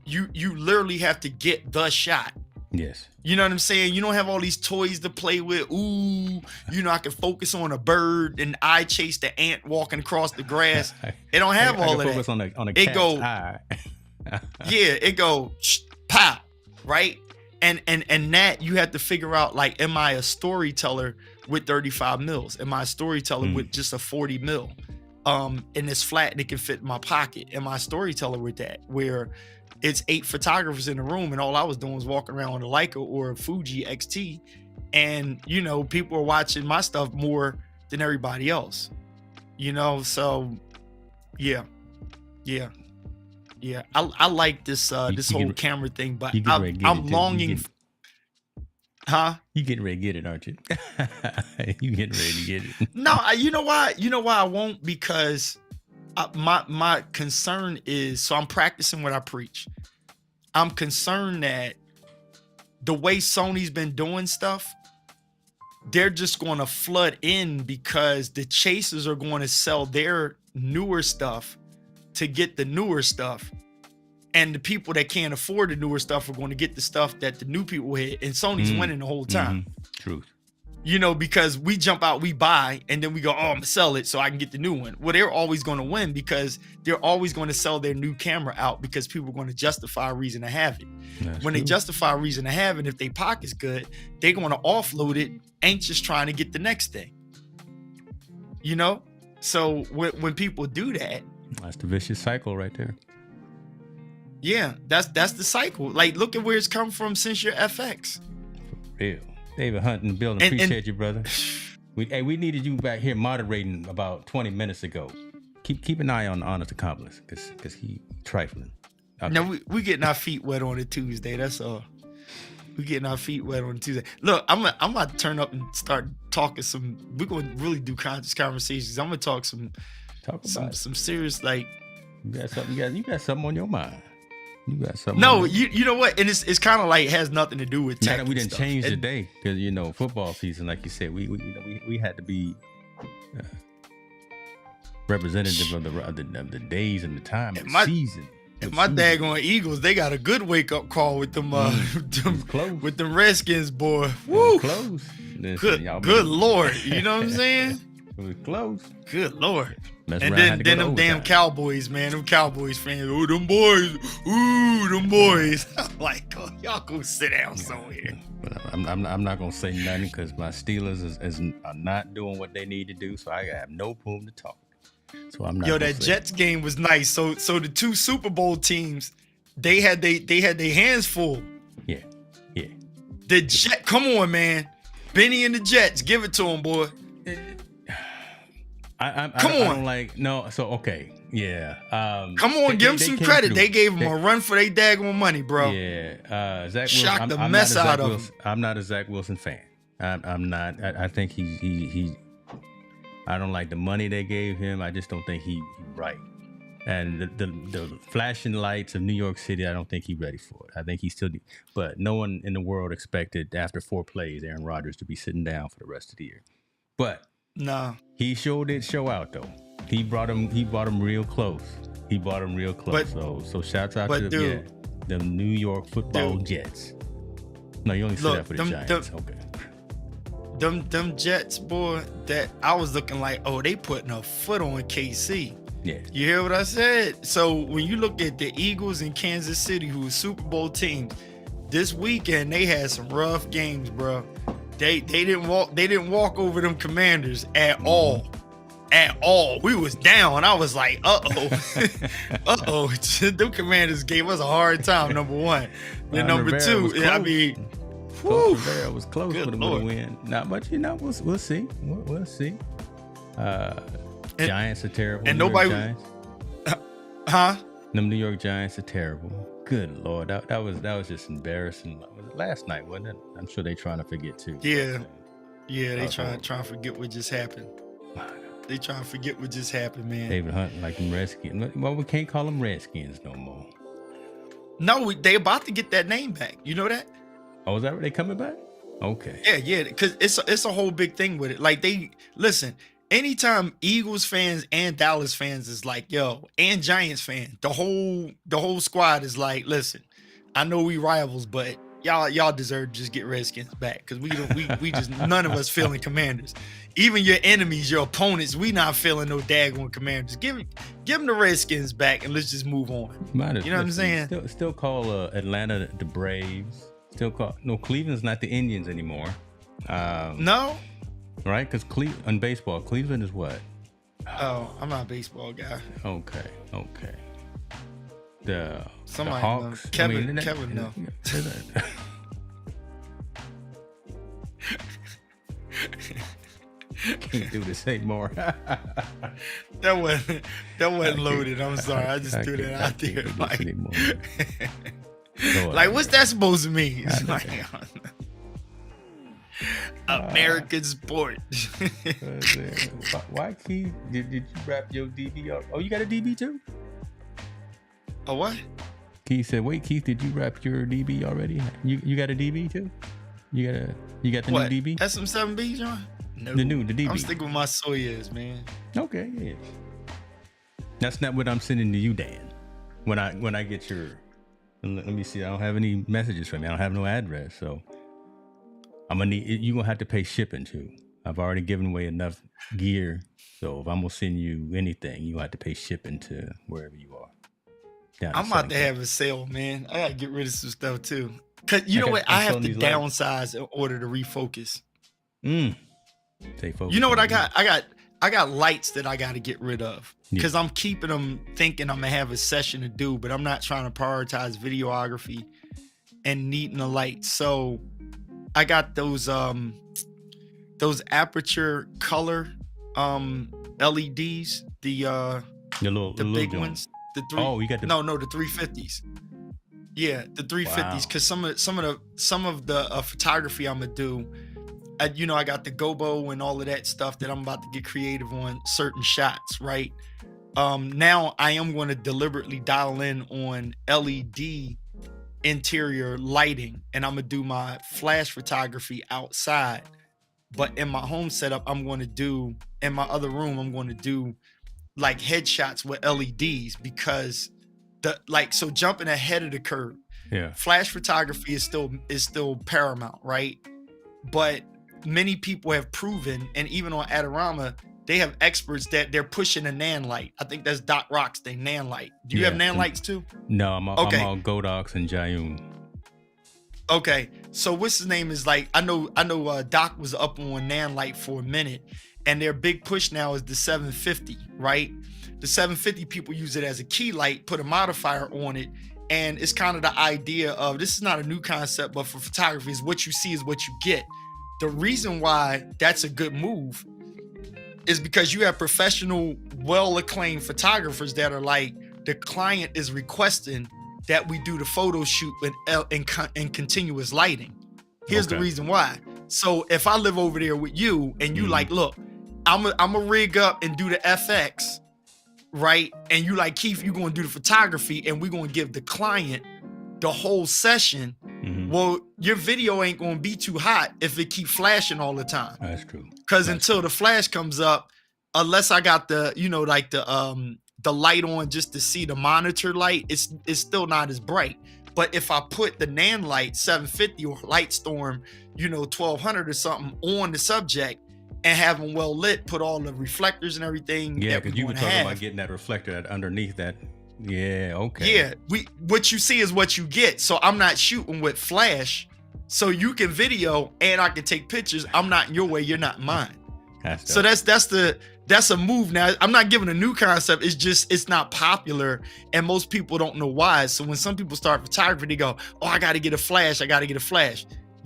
you literally have to get the shot. Yes. You know what I'm saying? You don't have all these toys to play with. Ooh, I can focus on a bird and I chase the ant walking across the grass. It don't have all of that. Focus on a cat's eye. It go pow, right? And that you have to figure out, like, am I a storyteller with 35 mils? Am I a storyteller with just a 40 mil? And it's flat and it can fit in my pocket. Am I a storyteller with that? Where it's 8 photographers in the room and all I was doing was walking around with a Leica or a Fuji XT, and people are watching my stuff more than everybody else. So yeah. I like this this whole camera thing, but I'm longing. You getting ready to get it, aren't you? You getting ready to get it? No, you know why I won't, because my concern is, so I'm practicing what I preach. I'm concerned that the way Sony's been doing stuff, they're just going to flood in because the chasers are going to sell their newer stuff to get the newer stuff. And the people that can't afford the newer stuff are going to get the stuff that the new people hit. And Sony's winning the whole time. Truth. Because we jump out, we buy, and then we go, oh, I'm gonna sell it so I can get the new one. Well, they're always going to win because they're always going to sell their new camera out because people are going to justify a reason to have it. That's when true. they justify a reason to have it, if their pocket's good, they're going to offload it, anxious trying to get the next thing. So when people do that, that's the vicious cycle right there. Yeah, that's the cycle. Like, look at where it's come from since your FX. For real. David Hunt and Bill, appreciate you, brother. We needed you back here moderating about 20 minutes ago. Keep an eye on the honest accomplice, because he trifling. Okay. Now we getting our feet wet on a Tuesday. That's all. We getting our feet wet on a Tuesday. Look, I'm about to turn up and start talking some. We're going to really do conscious conversations. I'm going to talk some serious, like. You got something. You got something on your mind. You got something. No, you know what? And it's kind of like has nothing to do with tech. Now that we didn't change the day, because football season, like you said, we had to be representative of the days and the time and the season. And my daggone Eagles, they got a good wake up call with them, with them Redskins, boy. Woo, close. Good Lord, you know what I'm saying? It was close. Good Lord. Mess and then them damn Cowboys, man. Them Cowboys fans. Oh, them boys. Ooh, them boys. I'm like, oh, y'all go sit down somewhere. But I'm not gonna say nothing because my Steelers are not doing what they need to do, so I have no room to talk. So I'm not. That Jets game was nice. So the two Super Bowl teams, they had their hands full. Yeah. The Jet, come on, man. Benny and the Jets, give it to them, boy. I don't like no. So okay, yeah. Come on, give them some credit. They gave them a run for their daggone money, bro. Yeah. Zach shocked the mess out of him. I'm not a Zach Wilson fan. I'm not. I think he. I don't like the money they gave him. I just don't think he's right. And the flashing lights of New York City, I don't think he's ready for it. I think he's still. But no one in the world expected after 4 plays Aaron Rodgers to be sitting down for the rest of the year. But. No. He sure did show out though. He brought him real close. But, so shouts out to the New York Football Jets. No, you only say that for the Giants. Okay. Them Jets, boy, that I was looking like, oh, they putting a foot on KC. Yeah. You hear what I said? So when you look at the Eagles in Kansas City, who are Super Bowl teams, this weekend they had some rough games, bro. They didn't walk over them Commanders at all. At all. We was down. I was like, uh-oh. Them Commanders gave us a hard time, number one. Then number two, I mean, close. Rivera was close with a win. Not much, we'll see. We'll see. Giants are terrible. And nobody, huh? Them New York Giants are terrible. Good Lord, that was just embarrassing. Last night, wasn't it? I'm sure they trying to forget too. Yeah, they trying to forget what just happened. They trying to forget what just happened, man. David Hunt like them Redskins. Well, we can't call them Redskins no more. No, they about to get that name back. You know that? Oh, is that they coming back? Okay. Yeah, because it's a whole big thing with it. Like anytime Eagles fans and Dallas fans is like, yo, and Giants fans, the whole squad is like, listen, I know we rivals, but y'all deserve to just get Redskins back because we just none of us feeling Commanders. Even your enemies, your opponents, we not feeling no daggone Commanders. Give them the Redskins back and let's just move on. You know what I'm saying? Still call Atlanta the Braves. Cleveland's not the Indians anymore. No. Right? Because on baseball, Cleveland is what? Oh, I'm not a baseball guy. Okay. The Hawks. Knows. Kevin, no. Can't do this anymore. that wasn't loaded. I'm sorry. I just threw that out there. Like, what's that supposed to mean? It's like, American sport. Why, Keith? Did you wrap your DB up? Oh, you got a DB too? A what? Keith said, "Wait, Keith, did you wrap your DB already? You got a DB too? You got the what? New DB? SM7B, John? No, the DB. I'm sticking with my Soyuz, man. Okay, yeah. That's not what I'm sending to you, Dan. When I get your, let me see. I don't have any messages from you. I don't have no address, so I'm gonna need. You gonna have to pay shipping too. I've already given away enough gear, so if I'm gonna send you anything, you have to pay shipping to wherever you are. I'm about to have a sale, man. I gotta get rid of some stuff too. Cause you know what? I have to downsize in order to refocus. Stay focused. You know what I got? I got lights that I got to get rid of because I'm keeping them thinking I'm gonna have a session to do, but I'm not trying to prioritize videography and needing the lights. So I got those aperture color LEDs, the big ones. The the 350s. Yeah, the 350s. Because some of the photography I'm gonna do, I got the gobo and all of that stuff that I'm about to get creative on certain shots, right? Now I am going to deliberately dial in on LED interior lighting, and I'm gonna do my flash photography outside. But in my home setup, in my other room, I'm going to do like headshots with LEDs because so jumping ahead of the curve. Yeah. Flash photography is still paramount, right? But many people have proven, and even on Adorama, they have experts that they're pushing a nan light. I think that's Doc Rock's thing, nan light. Do you have nan lights too? No, I'm all Godox and Jayun. Okay, so what's his name is like, I know Doc was up on nan light for a minute, and their big push now is the 750, right? The 750 people use it as a key light, put a modifier on it, and it's kind of the idea of, this is not a new concept, but for photography, is what you see is what you get. The reason why that's a good move is because you have professional, well-acclaimed photographers that are like, the client is requesting that we do the photo shoot in continuous lighting. Here's the reason why. So if I live over there with you and you like, look, I'm a rig up and do the FX, right? And you like, Keith, you're going to do the photography and we're going to give the client the whole session. Well, your video ain't going to be too hot if it keep flashing all the time. That's true. Because until the flash comes up, unless I got the, the light on just to see the monitor light, it's still not as bright. But if I put the nan light 750 or Lightstorm, 1200 or something on the subject and have them well lit, put all the reflectors and everything. Yeah, because you were talking about getting that reflector underneath that. Yeah, okay. Yeah, what you see is what you get. So I'm not shooting with flash, so you can video and I can take pictures. I'm not in your way, you're not in mine. So that's a move. Now I'm not giving a new concept. It's just, it's not popular and most people don't know why. So when some people start photography, they go, oh, I got to get a flash.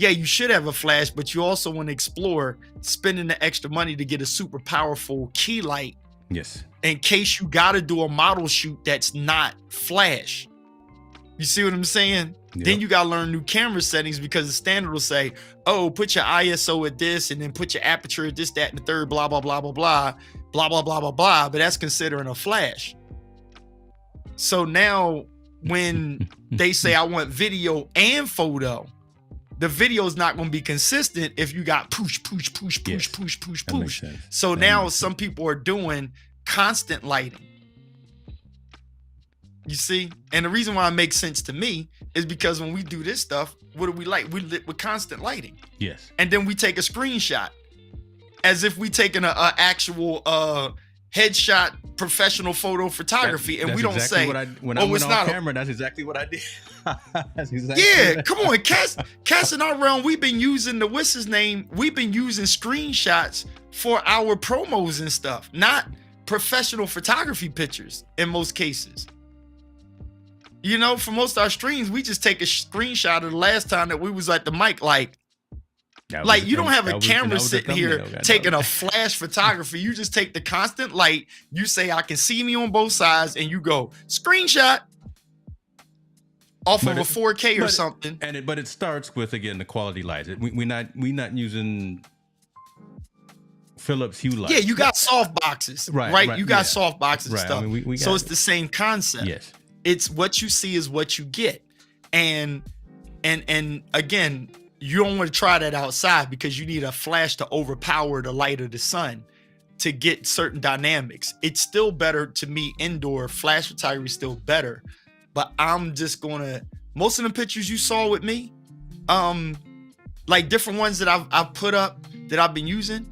yeah, you should have a flash, but you also want to explore spending the extra money to get a super powerful key light. Yes. In case you got to do a model shoot that's not flash. You see what I'm saying? Yep. Then you got to learn new camera settings, because the standard will say, oh, put your ISO at this, and then put your aperture at this, that, and the third, blah, blah, blah, blah, blah, blah, blah, blah, blah, blah. But that's considering a flash. So now when they say I want video and photo, the video is not going to be consistent if you got push. So now some people are doing constant lighting. You see? And the reason why it makes sense to me is because when we do this stuff, what do we light? We lit with constant lighting. Yes. And then we take a screenshot as if we taking an actual headshot professional photo photography, and we don't exactly say, when I went on camera, that's exactly what I did. That's exactly yeah, come on, Cass in our realm, we've been using what's his name? We've been using screenshots for our promos and stuff, not professional photography pictures in most cases. You know, for most of our streams, we just take a screenshot of the last time that we was at the mic, like you don't have a camera sitting here taking a flash photography. You just take the constant light. You say, I can see me on both sides, and you go screenshot off of a 4K or something. But it starts with, again, the quality lights. We're not using Philips Hue lights. Yeah, you got soft boxes, right? You got soft boxes and stuff. I mean, so it's the same concept. Yes, it's what you see is what you get, and again, you don't want to try that outside, because you need a flash to overpower the light of the sun to get certain dynamics. It's still better to me indoor. Flash photography is still better, but I'm just gonna, most of the pictures you saw with me, like different ones that I've put up that I've been using,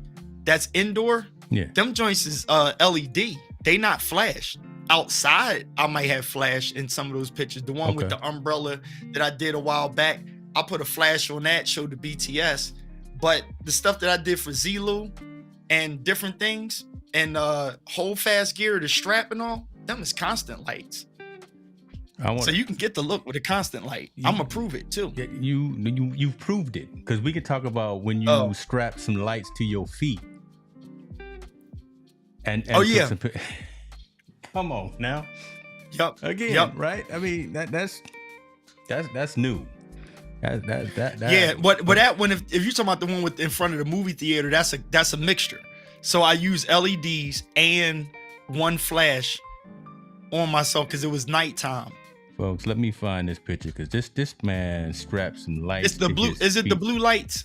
that's indoor. Yeah, them joints is LED. They not flash. Outside, I might have flash in some of those pictures. The one with the umbrella that I did a while back, I put a flash on that, showed the BTS. But the stuff that I did for Zulu and different things, and hold fast gear, the strap and all, them is constant lights. So you can get the look with a constant light. I'm gonna prove it too. You've proved it, because we can talk about when you strap some lights to your feet. And yeah. Come on now. Yep. Again, yep. Right? I mean, that's new. That yeah, but that one, if you're talking about the one in front of the movie theater, that's a mixture. So I use LEDs and one flash on myself because it was nighttime. Folks, let me find this picture, because this man strapped some lights. It's the blue. Is it the blue lights?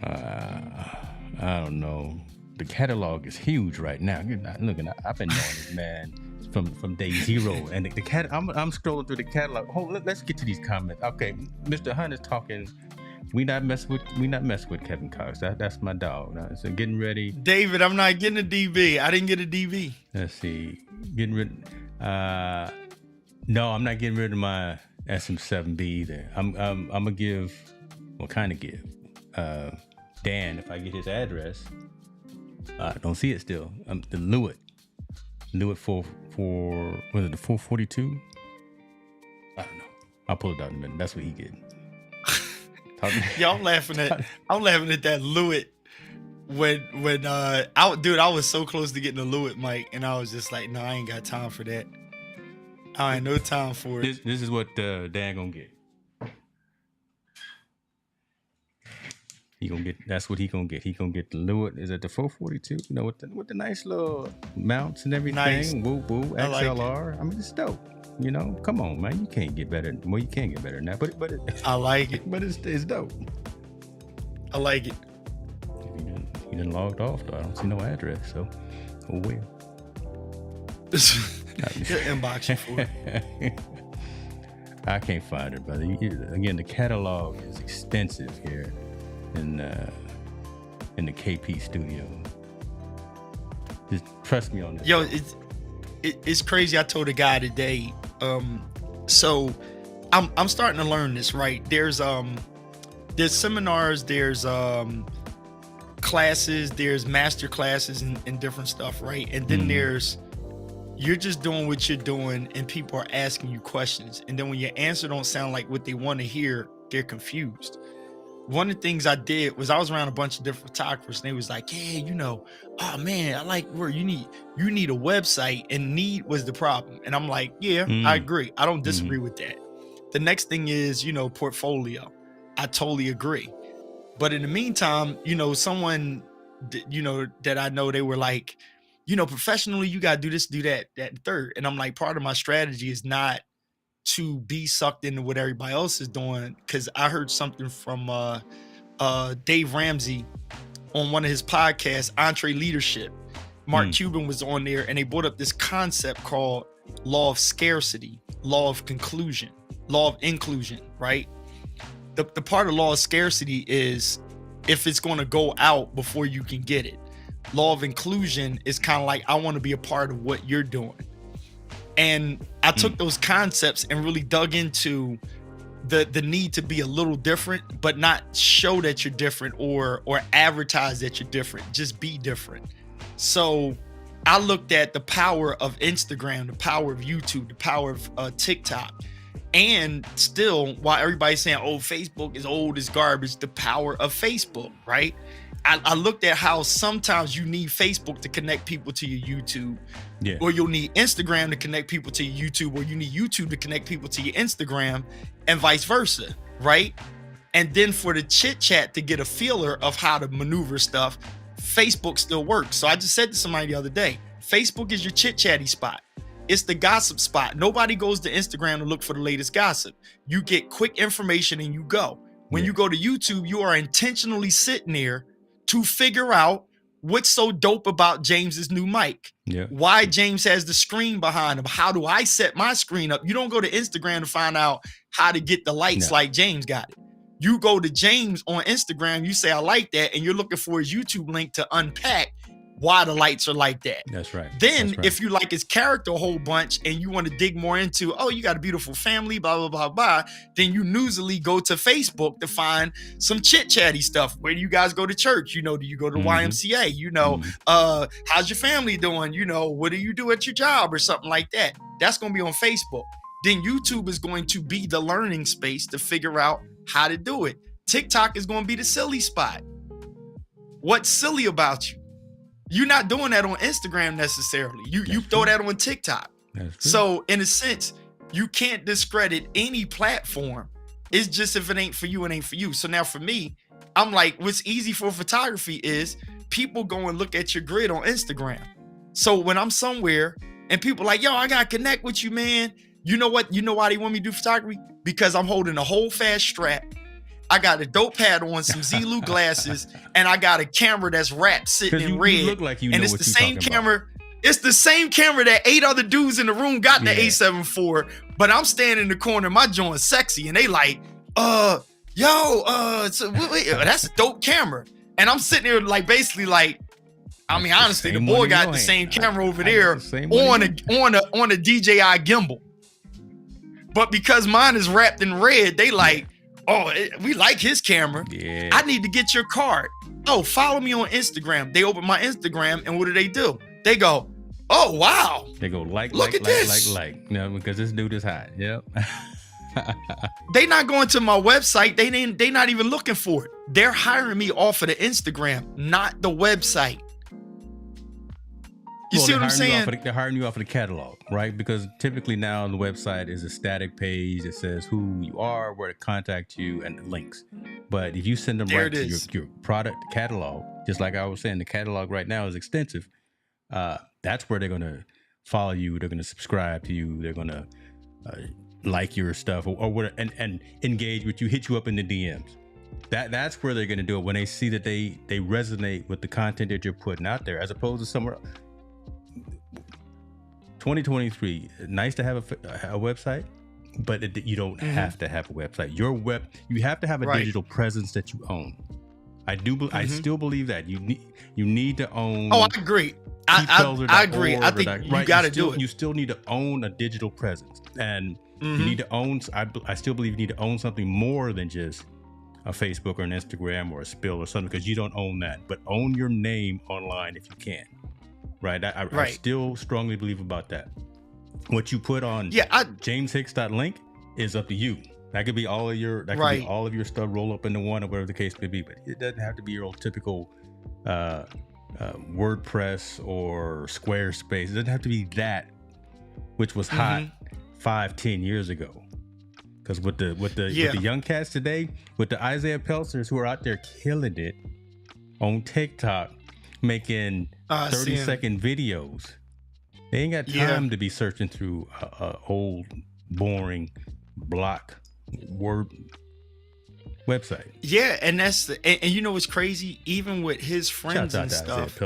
I don't know. The catalog is huge right now. You're not looking. I've been knowing this man from day zero, and the cat. I'm scrolling through the catalog. Let's get to these comments. Okay, Mr. Hunt is talking. We not mess with Kevin Cox. That's my dog. So getting ready. David, I'm not getting a DV. I didn't get a DV. Let's see. Getting rid. No, I'm not getting rid of my SM7B either. I'm gonna give. Well, kind of give. Dan, if I get his address. I don't see it still. The Lewitt for was it the 442? I don't know. I'll pull it out in a minute. That's what he get. Yo, I'm laughing at that Lewitt when I was so close to getting a Lewitt mic, and I was just like, no, I ain't got time for that. I ain't no time for it. This is what Dan gonna get. That's what he gonna get. He gonna get the Lewitt. Is it the 442? You know, with the nice little mounts and everything. Nice. Woo woo. XLR. Like I mean, it's dope. You know, come on, man. You can't get better. Well, you can't get better than that. But I like it. But it's dope. I like it. He done logged off though. I don't see no address. So, oh well. You're inboxing for it. I can't find it, brother. Again, the catalog is extensive here in the KP studio. Just trust me on this. Yo, it's crazy. I told a guy today. So I'm starting to learn this, right? There's seminars, there's classes, there's master classes and different stuff, right? And then you're just doing what you're doing, and people are asking you questions, and then when your answer don't sound like what they want to hear, they're confused. one of the things I did was I was around a bunch of different photographers, and they was like, "Yeah, oh man, I like where you need a website," and need was the problem. And I'm like, "Yeah, I agree. I don't disagree with that." The next thing is, portfolio. I totally agree. But in the meantime, someone, that I know, they were like, professionally, you gotta do this, do that, that third. And I'm like, part of my strategy is not to be sucked into what everybody else is doing, because I heard something from Dave Ramsey on one of his podcasts, Entree Leadership. Mark Cuban was on there, and they brought up this concept called law of scarcity, law of conclusion, law of inclusion, right? The part of law of scarcity is if it's going to go out before you can get it. Law of inclusion is kind of like, I want to be a part of what you're doing. And I took those concepts and really dug into the need to be a little different, but not show that you're different or advertise that you're different. Just be different. So I looked at the power of Instagram, the power of YouTube, the power of TikTok. And still, while everybody's saying, oh, Facebook is old, it's garbage, the power of Facebook, right? I looked at how sometimes you need Facebook to connect people to your YouTube, or you'll need Instagram to connect people to your YouTube, or you need YouTube to connect people to your Instagram, and vice versa, right? And then for the chit chat to get a feeler of how to maneuver stuff, Facebook still works. So I just said to somebody the other day, Facebook is your chit chatty spot. It's the gossip spot. Nobody goes to Instagram to look for the latest gossip. You get quick information and you go. When you go to YouTube, you are intentionally sitting there to figure out what's so dope about James's new mic. Why James has the screen behind him. How do I set my screen up? You don't go to Instagram to find out how to get the lights like James got it. You go to James on Instagram, you say, I like that, and you're looking for his YouTube link to unpack why the lights are like that. That's right. Then if you like his character a whole bunch and you want to dig more into, oh, you got a beautiful family, blah, blah, blah, blah, then you newsily go to Facebook to find some chit chatty stuff. Where do you guys go to church? Do you go to the YMCA? How's your family doing? What do you do at your job or something like that? That's going to be on Facebook. Then YouTube is going to be the learning space to figure out how to do it. TikTok is going to be the silly spot. What's silly about you? You're not doing that on Instagram necessarily. You throw that on TikTok. So in a sense, you can't discredit any platform. It's just if it ain't for you, it ain't for you. So now for me, I'm like, what's easy for photography is people go and look at your grid on Instagram. So when I'm somewhere and people like, yo, I gotta connect with you, man. You know what? You know why they want me to do photography? Because I'm holding a whole fast strap. I got a dope hat on, some Zulu glasses, and I got a camera that's wrapped sitting in red. You look like you and know it's what the you're same talking camera. about. It's the same camera that 8 other dudes in the room got the A7 for, but I'm standing in the corner, my joint's sexy, and they like, that's a dope camera. And I'm sitting there like basically like, I mean, honestly, the boy got the same camera over there on a DJI gimbal. But because mine is wrapped in red, they like, we like his camera. Yeah. I need to get your card. Oh, follow me on Instagram. They open my Instagram, and what do? They go, oh, wow. They go like. No, because this dude is hot. Yep. They not going to my website. They not even looking for it. They're hiring me off of the Instagram, not the website. You see what I'm saying? They're hiring you off of the catalog, right? Because typically now the website is a static page that says who you are, where to contact you, and links. But if you send them right to your product catalog, just like I was saying, the catalog right now is extensive. That's where they're going to follow you. They're going to subscribe to you. They're going to like your stuff or whatever, and engage with you, hit you up in the DMs. That's where they're going to do it when they see that they resonate with the content that you're putting out there, as opposed to somewhere else. 2023, nice to have a website, but you don't have to have a website. You have to have a digital presence that you own. I still believe that you need to own. Oh, I agree. I agree. I think you got to do it. You still need to own a digital presence, and you need to own. I still believe you need to own something more than just a Facebook or an Instagram or a Spill or something, because you don't own that. But own your name online if you can. Right. I still strongly believe about that. What you put on JamesHicks.link is up to you. That could be all of your Right. be all of your stuff roll up into one, or whatever the case may be. But it doesn't have to be your old typical WordPress or Squarespace. It doesn't have to be that, which was hot 5-10 years ago. Because with the young cats today, with the Isaiah Pelzers who are out there killing it on TikTok, making 30-second videos, they ain't got time to be searching through a old, boring block word website. Yeah, and that's and you know what's crazy? Even with his friends and stuff,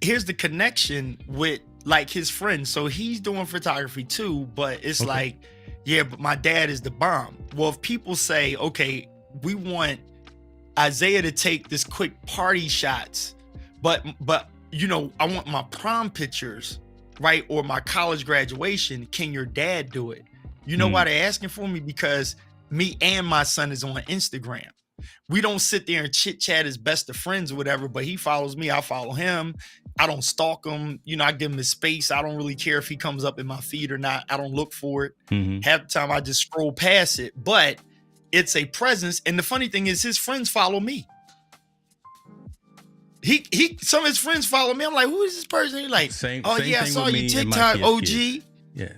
here's the connection with like his friends. So he's doing photography too, but it's like, yeah, but my dad is the bomb. Well, if people say, okay, we want Isaiah to take this quick party shots, but you know, I want my prom pictures, right? Or my college graduation. Can your dad do it? You know why they're asking for me? Because me and my son is on Instagram. We don't sit there and chit chat as best of friends or whatever, but he follows me. I follow him. I don't stalk him. You know, I give him his space. I don't really care if he comes up in my feed or not. I don't look for it. Half the time I just scroll past it, but it's a presence. And the funny thing is his friends follow me. Some of his friends follow me. I'm like, who is this person? He's like, same I saw your TikTok, OG. Kids. Yeah.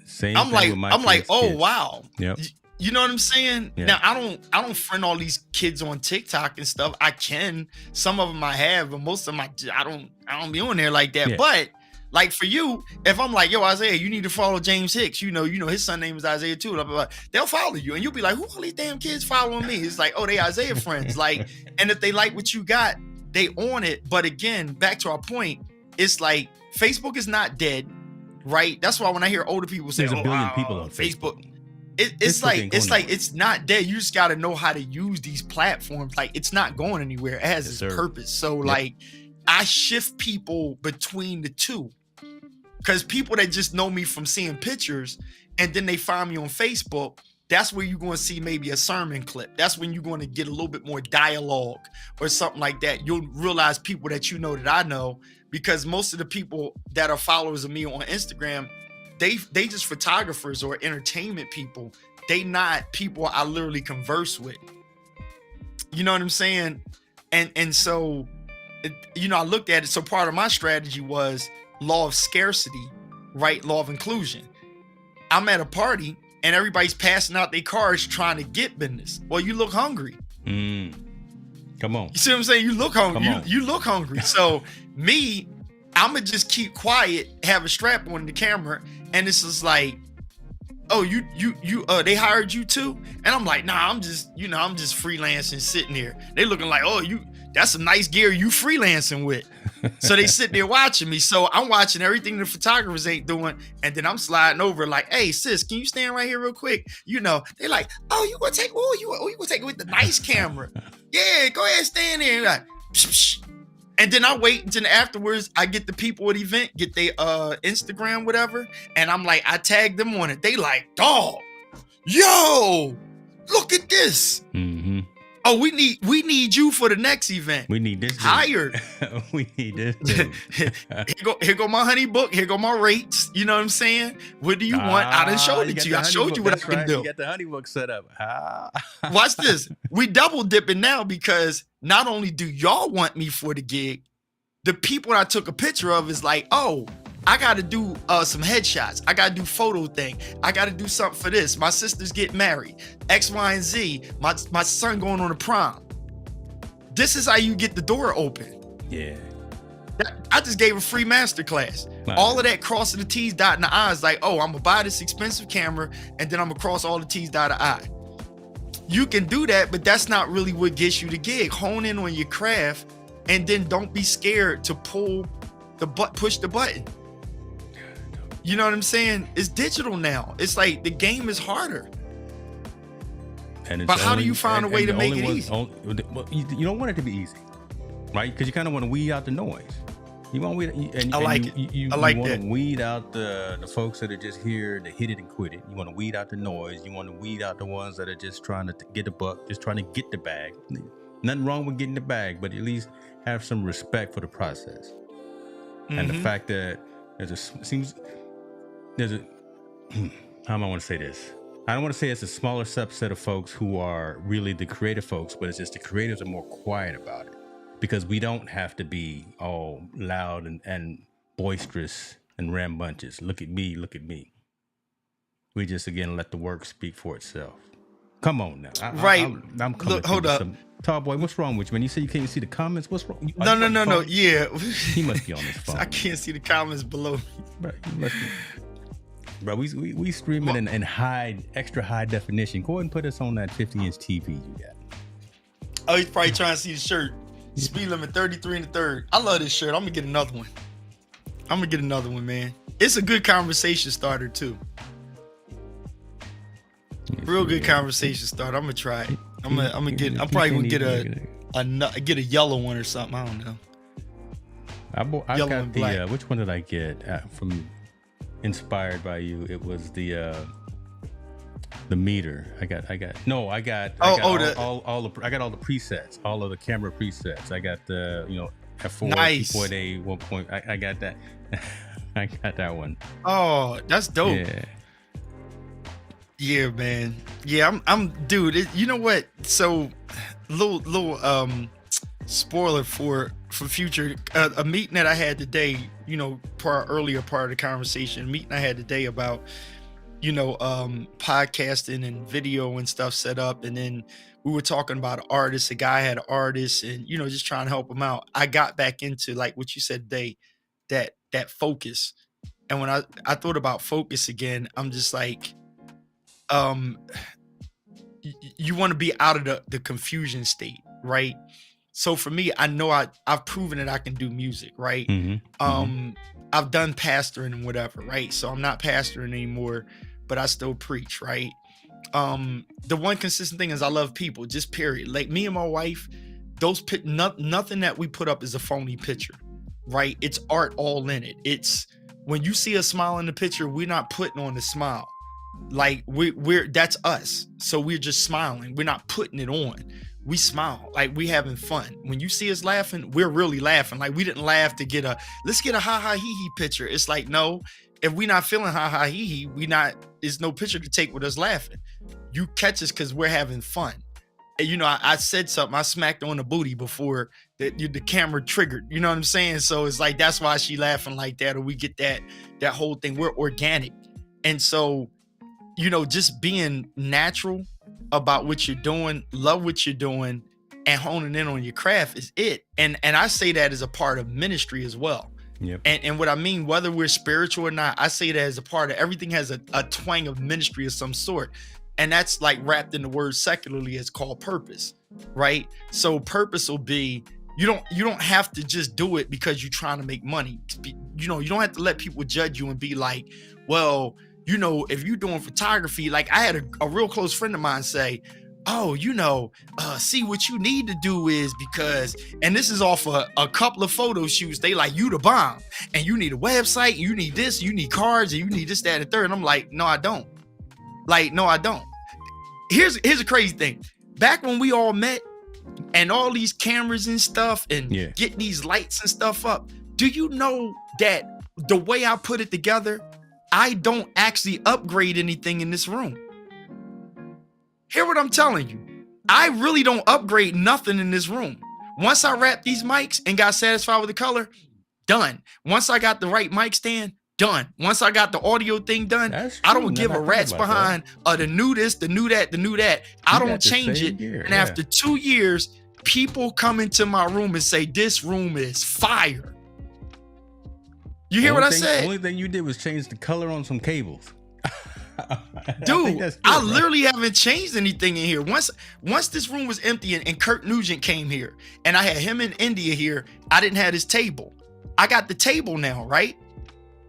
Same I'm thing like, oh kids. wow. Yep. You know what I'm saying? Yeah. Now I don't friend all these kids on TikTok and stuff. I can. Some of them I have, but most of them I don't be on there like that. Yeah. But like for you, if I'm like, yo, Isaiah, you need to follow James Hicks. You know his son name is Isaiah too. Blah, blah, blah. They'll follow you, and you'll be like, who all these damn kids following me? It's like, oh, they Isaiah friends. Like, and if they like what you got, they on it. But again, back to our point, it's like Facebook is not dead, right? That's why when I hear older people say, there's a billion people on Facebook. It's like it's not dead. You just got to know how to use these platforms. Like, it's not going anywhere. It has its purpose. So like, I shift people between the two, because people that just know me from seeing pictures and then they find me on Facebook, that's where you're going to see maybe a sermon clip. That's when you're going to get a little bit more dialogue or something like that. You'll realize people that you know that I know, because most of the people that are followers of me on Instagram, they just photographers or entertainment people. They not people I literally converse with. You know what I'm saying? And so, you know, I looked at it. So part of my strategy was law of scarcity, right? Law of inclusion. I'm at a party and everybody's passing out their cards trying to get business. Well, you look hungry. Come on. You see what I'm saying? You look hungry. You look hungry. So me, I'm gonna just keep quiet, have a strap on the camera, and it's just like, oh, you they hired you too? And I'm like, nah, I'm just freelancing, sitting there. They looking like, oh, that's some nice gear you freelancing with. So they sit there watching me. So I'm watching everything the photographers ain't doing, and then I'm sliding over like, hey sis, can you stand right here real quick? You know, they like, oh, you gonna take it with the nice camera. Yeah, go ahead, stand there. Like, psh, psh. And then I wait until afterwards. I get the people at the event, get their Instagram, whatever, and I'm like, I tag them on it. They like, dog, yo, look at this. Oh, we need you for the next event. We need this. Hired. We need this. Here go my honey book. Here go my rates. You know what I'm saying? What do you want? I done showed it to you. I showed you what I can do. You got the honey book set up. Watch this. We double dipping now, because not only do y'all want me for the gig, the people I took a picture of is like, oh, I got to do some headshots. I got to do photo thing. I got to do something for this. My sister's getting married. X, Y, and Z. My son going on a prom. This is how you get the door open. Yeah. I just gave a free masterclass. All of that crossing the T's, dotting the I's, like, oh, I'm going to buy this expensive camera, and then I'm going to cross all the T's, dot the I. You can do that, but that's not really what gets you the gig. Hone in on your craft, and then don't be scared to push the button. You know what I'm saying? It's digital now. It's like the game is harder. But how do you find a way to make it easy? Well, you don't want it to be easy, right? Because you kind of want to weed out the noise. You want to weed, I like it. You want to weed out the folks that are just here to hit it and quit it. You want to weed out the noise. You want to weed out the ones that are just trying to get the buck, just trying to get the bag. Nothing wrong with getting the bag, but at least have some respect for the process. And the fact that how am I want to say this? I don't want to say it's a smaller subset of folks who are really the creative folks, but it's just the creatives are more quiet about it because we don't have to be all loud and boisterous and rambunctious. Look at me, look at me. We just, again, let the work speak for itself. Come on now. I'm coming. Look, hold up. Tall boy, what's wrong with you, man? You say you can't see the comments? What's wrong? No. Yeah. He must be on his phone. I can't see the comments below me. Bro, you must be. Bro, we streaming in extra high definition. Go ahead and put us on that 50-inch TV you got. Oh, he's probably trying to see the shirt. Speed limit 33 and a third. I love this shirt. I'm gonna get another one. Man. It's a good conversation starter too. Real good conversation starter. I'm gonna try it. I'm probably gonna get a yellow one or something. I don't know. I got the which one did I get from inspired by you? It was the meter. I got all the presets, all of the camera presets. I got the f4 nice. 2.8 1. I got that. I got that one. Oh, that's dope. Yeah, man. Yeah, I'm dude. You know what? So, little spoiler for future. A meeting that I had today. Earlier part of the conversation. Meeting I had today about podcasting and video and stuff set up, and then we were talking about an artist. A guy had an artist, and just trying to help him out. I got back into like what you said today, that focus. And when I thought about focus again, I'm just like. You want to be out of the confusion state, right? So for me, I know I've proven that I can do music, right? I've done pastoring and whatever, right? So I'm not pastoring anymore, but I still preach, right? The one consistent thing is I love people, just period. Like me and my wife, nothing that we put up is a phony picture, right? It's art all in it. It's when you see a smile in the picture, we're not putting on the smile. Like we're that's us. So we're just smiling. We're not putting it on. We smile like we having fun. When you see us laughing, we're really laughing. Like we didn't laugh to let's get a ha ha hee hee picture. It's like, no, if we not feeling ha ha hee hee, there's no picture to take with us laughing. You catch us because we're having fun. And I said something, I smacked her on the booty before the camera triggered. You know what I'm saying? So it's like that's why she laughing like that, or we get that whole thing. We're organic. And so just being natural about what you're doing, love what you're doing, and honing in on your craft is it. And I say that as a part of ministry as well. Yep. And what I mean, whether we're spiritual or not, I say that as a part of everything has a twang of ministry of some sort. And that's like wrapped in the word secularly, it's called purpose, right? So purpose will be, you don't have to just do it because you're trying to make money. You don't have to let people judge you and be like, well, if you're doing photography, like I had a real close friend of mine say, oh, see what you need to do is because, and this is off a couple of photo shoots, they like, you the bomb and you need a website, you need this, you need cards, and you need this, that, and third. And I'm like, no, I don't. Here's a crazy thing. Back when we all met and all these cameras and stuff and getting these lights and stuff up, do you know that the way I put it together, I don't actually upgrade anything in this room. Hear what I'm telling you. I really don't upgrade nothing in this room. Once I wrapped these mics and got satisfied with the color, done. Once I got the right mic stand, done. Once I got the audio thing done, I don't give a rat's behind the new this, the new that, the new that. I don't change it. And after 2 years, people come into my room and say, this room is fire. You hear what I said? The only thing you did was change the color on some cables. Dude, I literally haven't changed anything in here. Once this room was empty and Kurt Nugent came here and I had him in India here, I didn't have his table. I got the table now, right?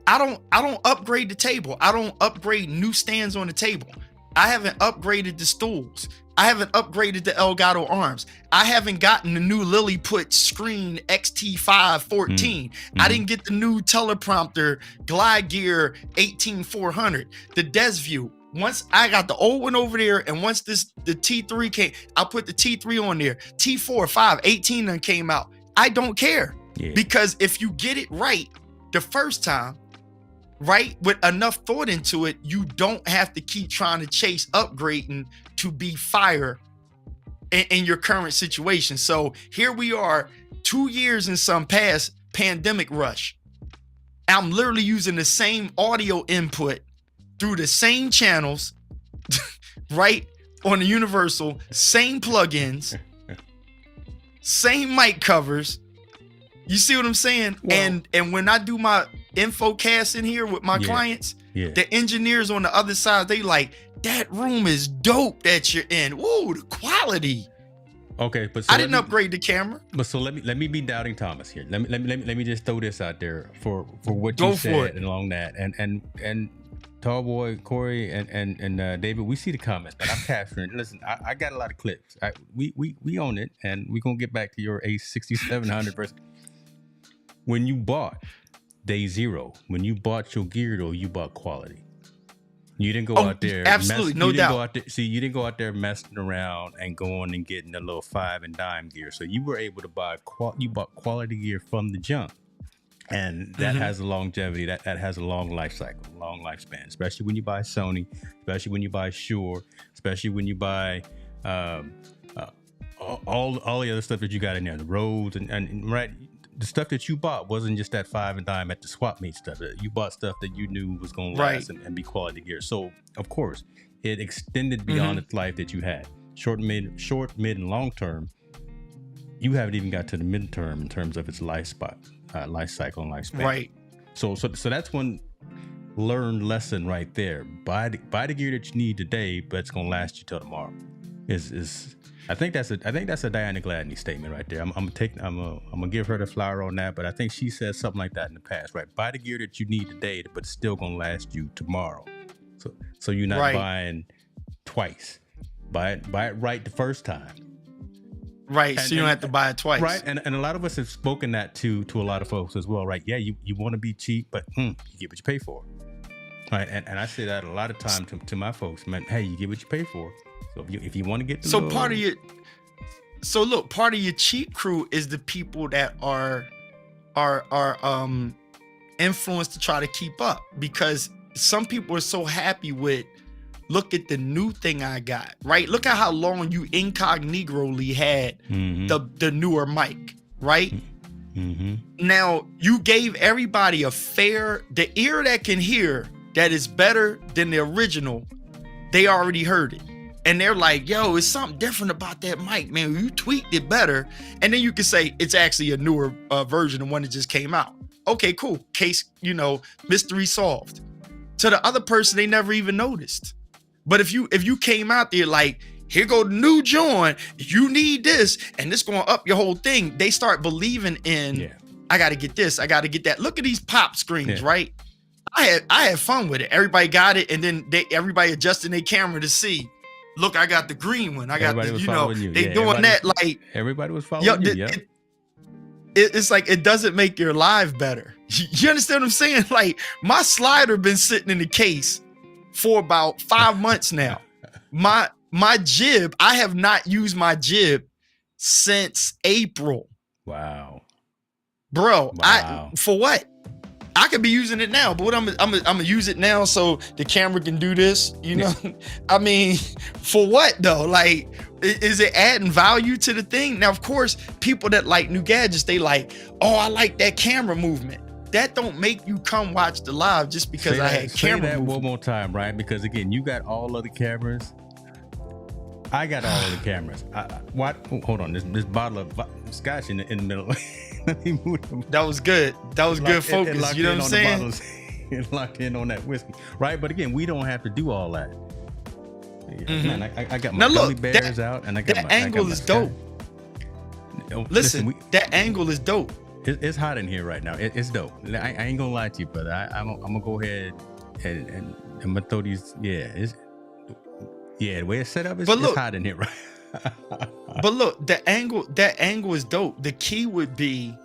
I don't upgrade the table. I don't upgrade new stands on the table. I haven't upgraded the stools. I haven't upgraded the Elgato arms. I haven't gotten the new Lilliput screen XT514. I didn't get the new teleprompter Glide Gear 18400. The DesView. Once I got the old one over there, and once the T3 came, I put the T3 on there. T4, 5, 18 then came out. I don't care. Because if you get it right the first time, right? With enough thought into it, you don't have to keep trying to chase upgrading to be fire in your current situation. So here we are, 2 years in some past pandemic rush. I'm literally using the same audio input through the same channels, right? On the universal, same plugins, same mic covers. You see what I'm saying? Well, and when I do my infocast in here with my clients, the engineers on the other side, they like, that room is dope that you're in. Woo, the quality. Okay, but so I didn't upgrade the camera. But so let me be doubting Thomas here. Let me just throw this out there for what you said and along that. And Tallboy, Corey, and David, we see the comments, but I'm capturing. Listen, I got a lot of clips. We own it, and we're gonna get back to your A6700 versus when you bought day zero. When you bought your gear, though, you bought quality. You didn't go out there. Absolutely, no doubt. You didn't go out there messing around and going and getting a little 5 and dime gear. So you were able to buy you bought quality gear from the jump, and that has a longevity. That has a long life cycle, long lifespan. Especially when you buy Sony, especially when you buy Shure, especially when you buy all the other stuff that you got in there, the Rhodes and right. The stuff that you bought wasn't just that 5 and dime at the swap meet stuff. You bought stuff that you knew was going to last and be quality gear. So, of course, it extended beyond its life that you had. Short, mid, and long term, you haven't even got to the midterm in terms of its life cycle and lifespan. Right. So that's one learned lesson right there. Buy the gear that you need today, but it's going to last you till tomorrow. I think that's a Diana Gladney statement right there. I'm gonna give her the flower on that, but I think she said something like that in the past, right? Buy the gear that you need today, but it's still gonna last you tomorrow. So you're not buying twice. Buy it right the first time. Right. So you don't have to buy it twice. Right. And a lot of us have spoken that to a lot of folks as well, right? Yeah, you want to be cheap, but you get what you pay for. Right. And I say that a lot of times to my folks, man, hey, you get what you pay for. So if you want to get the part of your cheap crew is the people that are influenced to try to keep up, because some people are so happy with, look at the new thing I got, right? Look at how long you incognitoly had the newer mic, right? Now you gave everybody the ear that can hear that is better than the original. They already heard it. And they're like, yo, it's something different about that mic, man. You tweaked it better. And then you can say it's actually a newer version of one that just came out. Okay, cool. Case, mystery solved. To the other person, they never even noticed. But if you came out there like, here go the new joint, you need this, and this going to up your whole thing, they start believing in, I got to get this, I got to get that. Look at these pop screens, right? I had fun with it. Everybody got it, and then everybody adjusting their camera to see. Look, I got the green one. I got they doing that like everybody was following you. It's like it doesn't make your live better. You understand what I'm saying? Like my slider been sitting in the case for about 5 months now. My jib, I have not used my jib since April. Wow, bro. Wow. For what? I could be using it now, but what I'm gonna use it now so the camera can do this, I mean, for what though? Like, is it adding value to the thing? Now, of course, people that like new gadgets, they like, oh, I like that camera movement. That don't make you come watch the live just because I had camera movement. Say that one more time, right? Because again, you got all of the cameras. I got all of the cameras. Hold on, this bottle of scotch in the middle. Let me move them. That was good. That was good focus. You know what I'm saying? It locked in on that whiskey, right? But again, we don't have to do all that. Man, I got my gummy bears out, and I got that angle is dope. Listen, that angle is dope. It's hot in here right now. It's dope. I ain't gonna lie to you, but I'm gonna go ahead and I'm gonna throw these. The way it's set up is hot in here, right? But look, that angle is dope. The key would be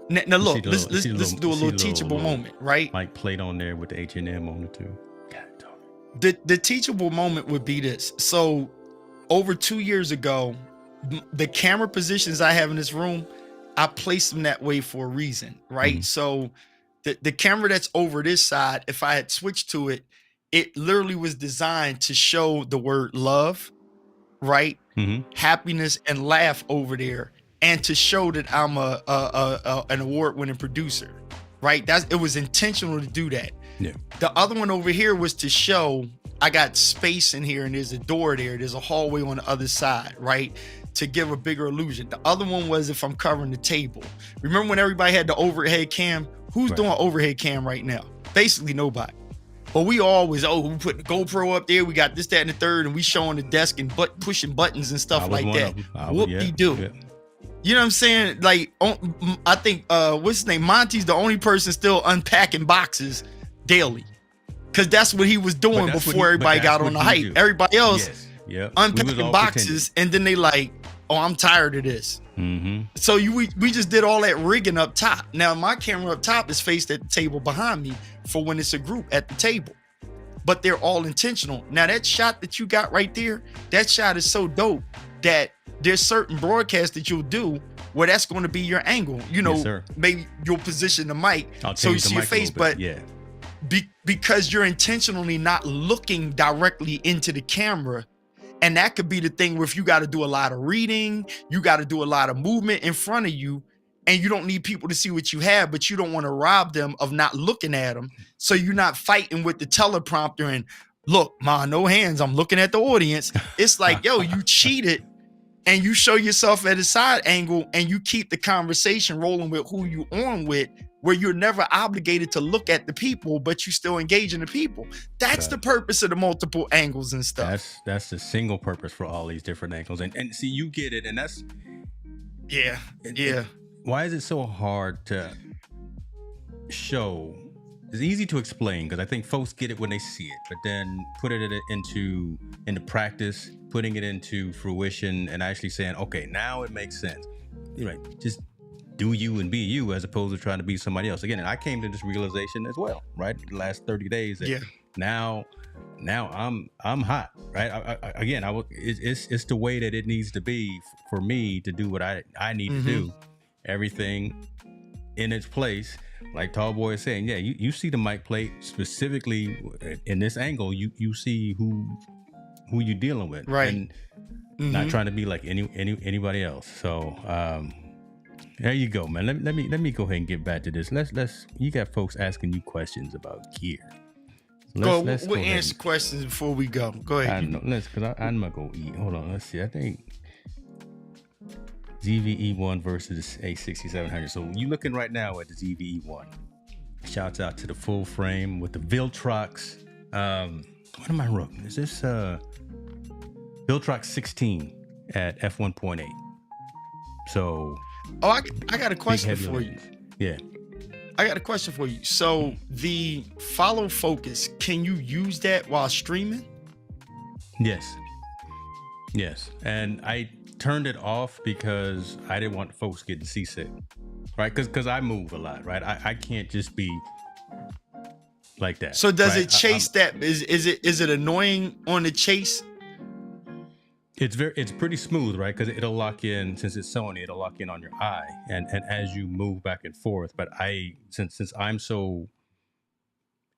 now. Look, let's do a little teachable moment, right? Like plate on there with the H&M on it too. The teachable moment would be this. So, over 2 years ago, the camera positions I have in this room, I placed them that way for a reason, right? So, The camera that's over this side, if I had switched to it, it literally was designed to show the word love, right? Happiness and laugh over there, and to show that I'm an award-winning producer, right? It was intentional to do that. Yeah. The other one over here was to show I got space in here and there's a door there. There's a hallway on the other side, right? To give a bigger illusion. The other one was if I'm covering the table. Remember when everybody had the overhead cam? Who's doing overhead cam right now? Basically nobody. But we always, we put the GoPro up there. We got this, that, and the third, and we showing the desk and pushing buttons and stuff like that. Whoop-de-doo. Yeah. You know what I'm saying? Like, I think, what's his name? Monty's the only person still unpacking boxes daily. Because that's what he was doing before everybody got on the hype. Everybody else unpacking boxes, and then they like, oh, I'm tired of this. So we just did all that rigging up top. Now my camera up top is faced at the table behind me for when it's a group at the table, but they're all intentional. Now that shot that you got right there, that shot is so dope that there's certain broadcasts that you'll do where that's going to be your angle. You know, maybe you'll position the mic so you see your face, but because you're intentionally not looking directly into the camera. And that could be the thing where if you got to do a lot of reading, you got to do a lot of movement in front of you, and you don't need people to see what you have, but you don't want to rob them of not looking at them. So you're not fighting with the teleprompter and look, no hands, I'm looking at the audience. It's like, yo, you cheated, and you show yourself at a side angle and you keep the conversation rolling with who you on with, where you're never obligated to look at the people, but you still engage in the people. That's the purpose of the multiple angles and stuff. That's the single purpose for all these different angles. And see, you get it. And that's... Yeah. Why is it so hard to show? It's easy to explain because I think folks get it when they see it, but then put it into practice, putting it into fruition and actually saying, okay, now it makes sense. You're right. Just do you and be you as opposed to trying to be somebody else. Again, and I came to this realization as well, right? The last 30 days. That now I'm hot, right? It's the way that it needs to be for me to do what I need to do. Everything in its place. Like Tall Boy is saying, you see the mic plate specifically in this angle. You see who you're dealing with, right? And not trying to be like anybody else. So there you go, man. Let me go ahead and get back to this. Let's. You got folks asking you questions about gear. We'll answer questions before we go. Go ahead. I know. Because I'm not gonna eat. Hold on. Let's see. I think ZVE1 versus A6700. So you looking right now at the ZVE1. Shouts out to the full frame with the Viltrox. What am I running? Is this Viltrox 16 at f1.8? So I got a question for you. Yeah. I got a question for you. So the follow focus, can you use that while streaming? Yes. And I turned it off because I didn't want folks getting seasick, right? Because I move a lot, right? I can't just be like that. So does it chase that? Is it annoying on the chase? It's pretty smooth, right? Because it'll lock in, since it's Sony, it'll lock in on your eye, and as you move back and forth. But since I'm so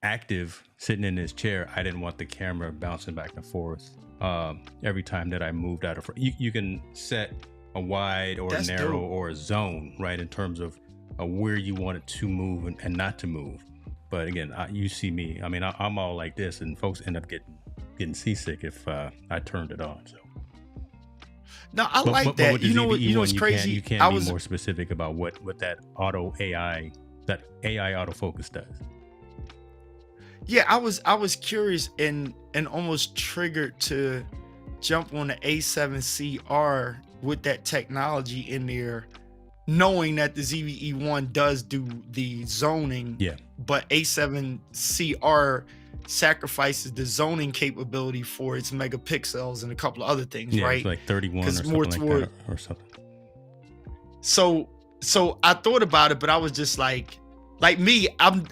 active sitting in this chair, I didn't want the camera bouncing back and forth every time that I moved out of. You can set a wide or a narrow or a zone, right, in terms of where you want it to move and not to move. But again, you see me. I mean, I'm all like this, and folks end up getting seasick if I turned it on. So. No, I like that. You know what's crazy? You can't be more specific about what that AI autofocus does. Yeah, I was curious and almost triggered to jump on the A7CR with that technology in there, knowing that the ZVE1 does do the zoning. Yeah. But A7CR sacrifices the zoning capability for its megapixels and a couple of other things, right? It's like 31 or something like that or something. So I thought about it, but I was just like me, I'm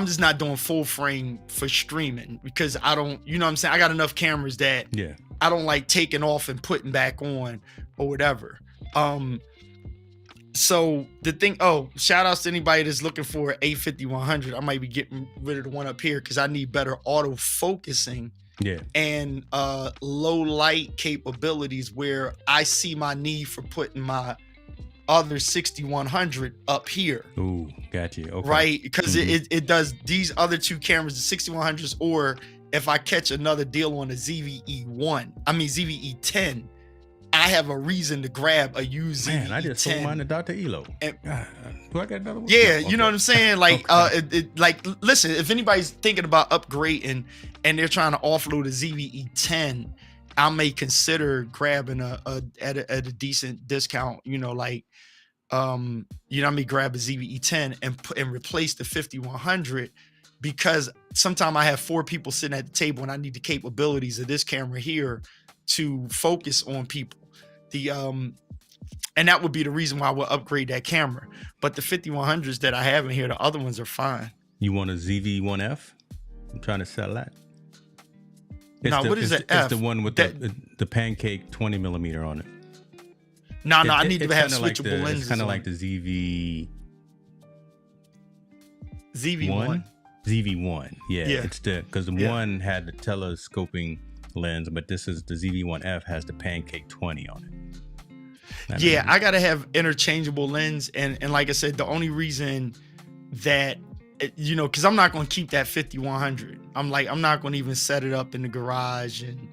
just not doing full frame for streaming because I don't, you know what I'm saying? I got enough cameras that I don't like taking off and putting back on or whatever. So the thing, shout outs to anybody that's looking for an A5100. I might be getting rid of the one up here because I need better auto focusing. Yeah. And low light capabilities where I see my need for putting my other 6100 up here. Ooh, got you. Okay. Right? Because it does these other two cameras, the 6100s, or if I catch another deal on a ZVE10, I have a reason to grab a used ZVE10. Man, I just sold mine to Dr. Elo. Do I got another one? Yeah, no, you know what I'm saying? Like, like, listen, if anybody's thinking about upgrading and they're trying to offload a ZVE10, I may consider grabbing at a decent discount. Like, I may grab a ZVE10 and replace the 5100, because sometimes I have 4 people sitting at the table and I need the capabilities of this camera here to focus on people. And that would be the reason why I would upgrade that camera. But the 5100s that I have in here, the other ones are fine. You want a ZV1F? I'm trying to sell that. What is that F? It's the one with the pancake 20 millimeter on it. No, I need to have switchable lenses. It's kind of like the ZV1. ZV1, yeah. It's because the one had the telescoping lens, but this is the ZV1F has the pancake 20 on it. I gotta have interchangeable lens, and like I said, the only reason that because I'm not gonna keep that 5100. I'm not gonna even set it up in the garage, and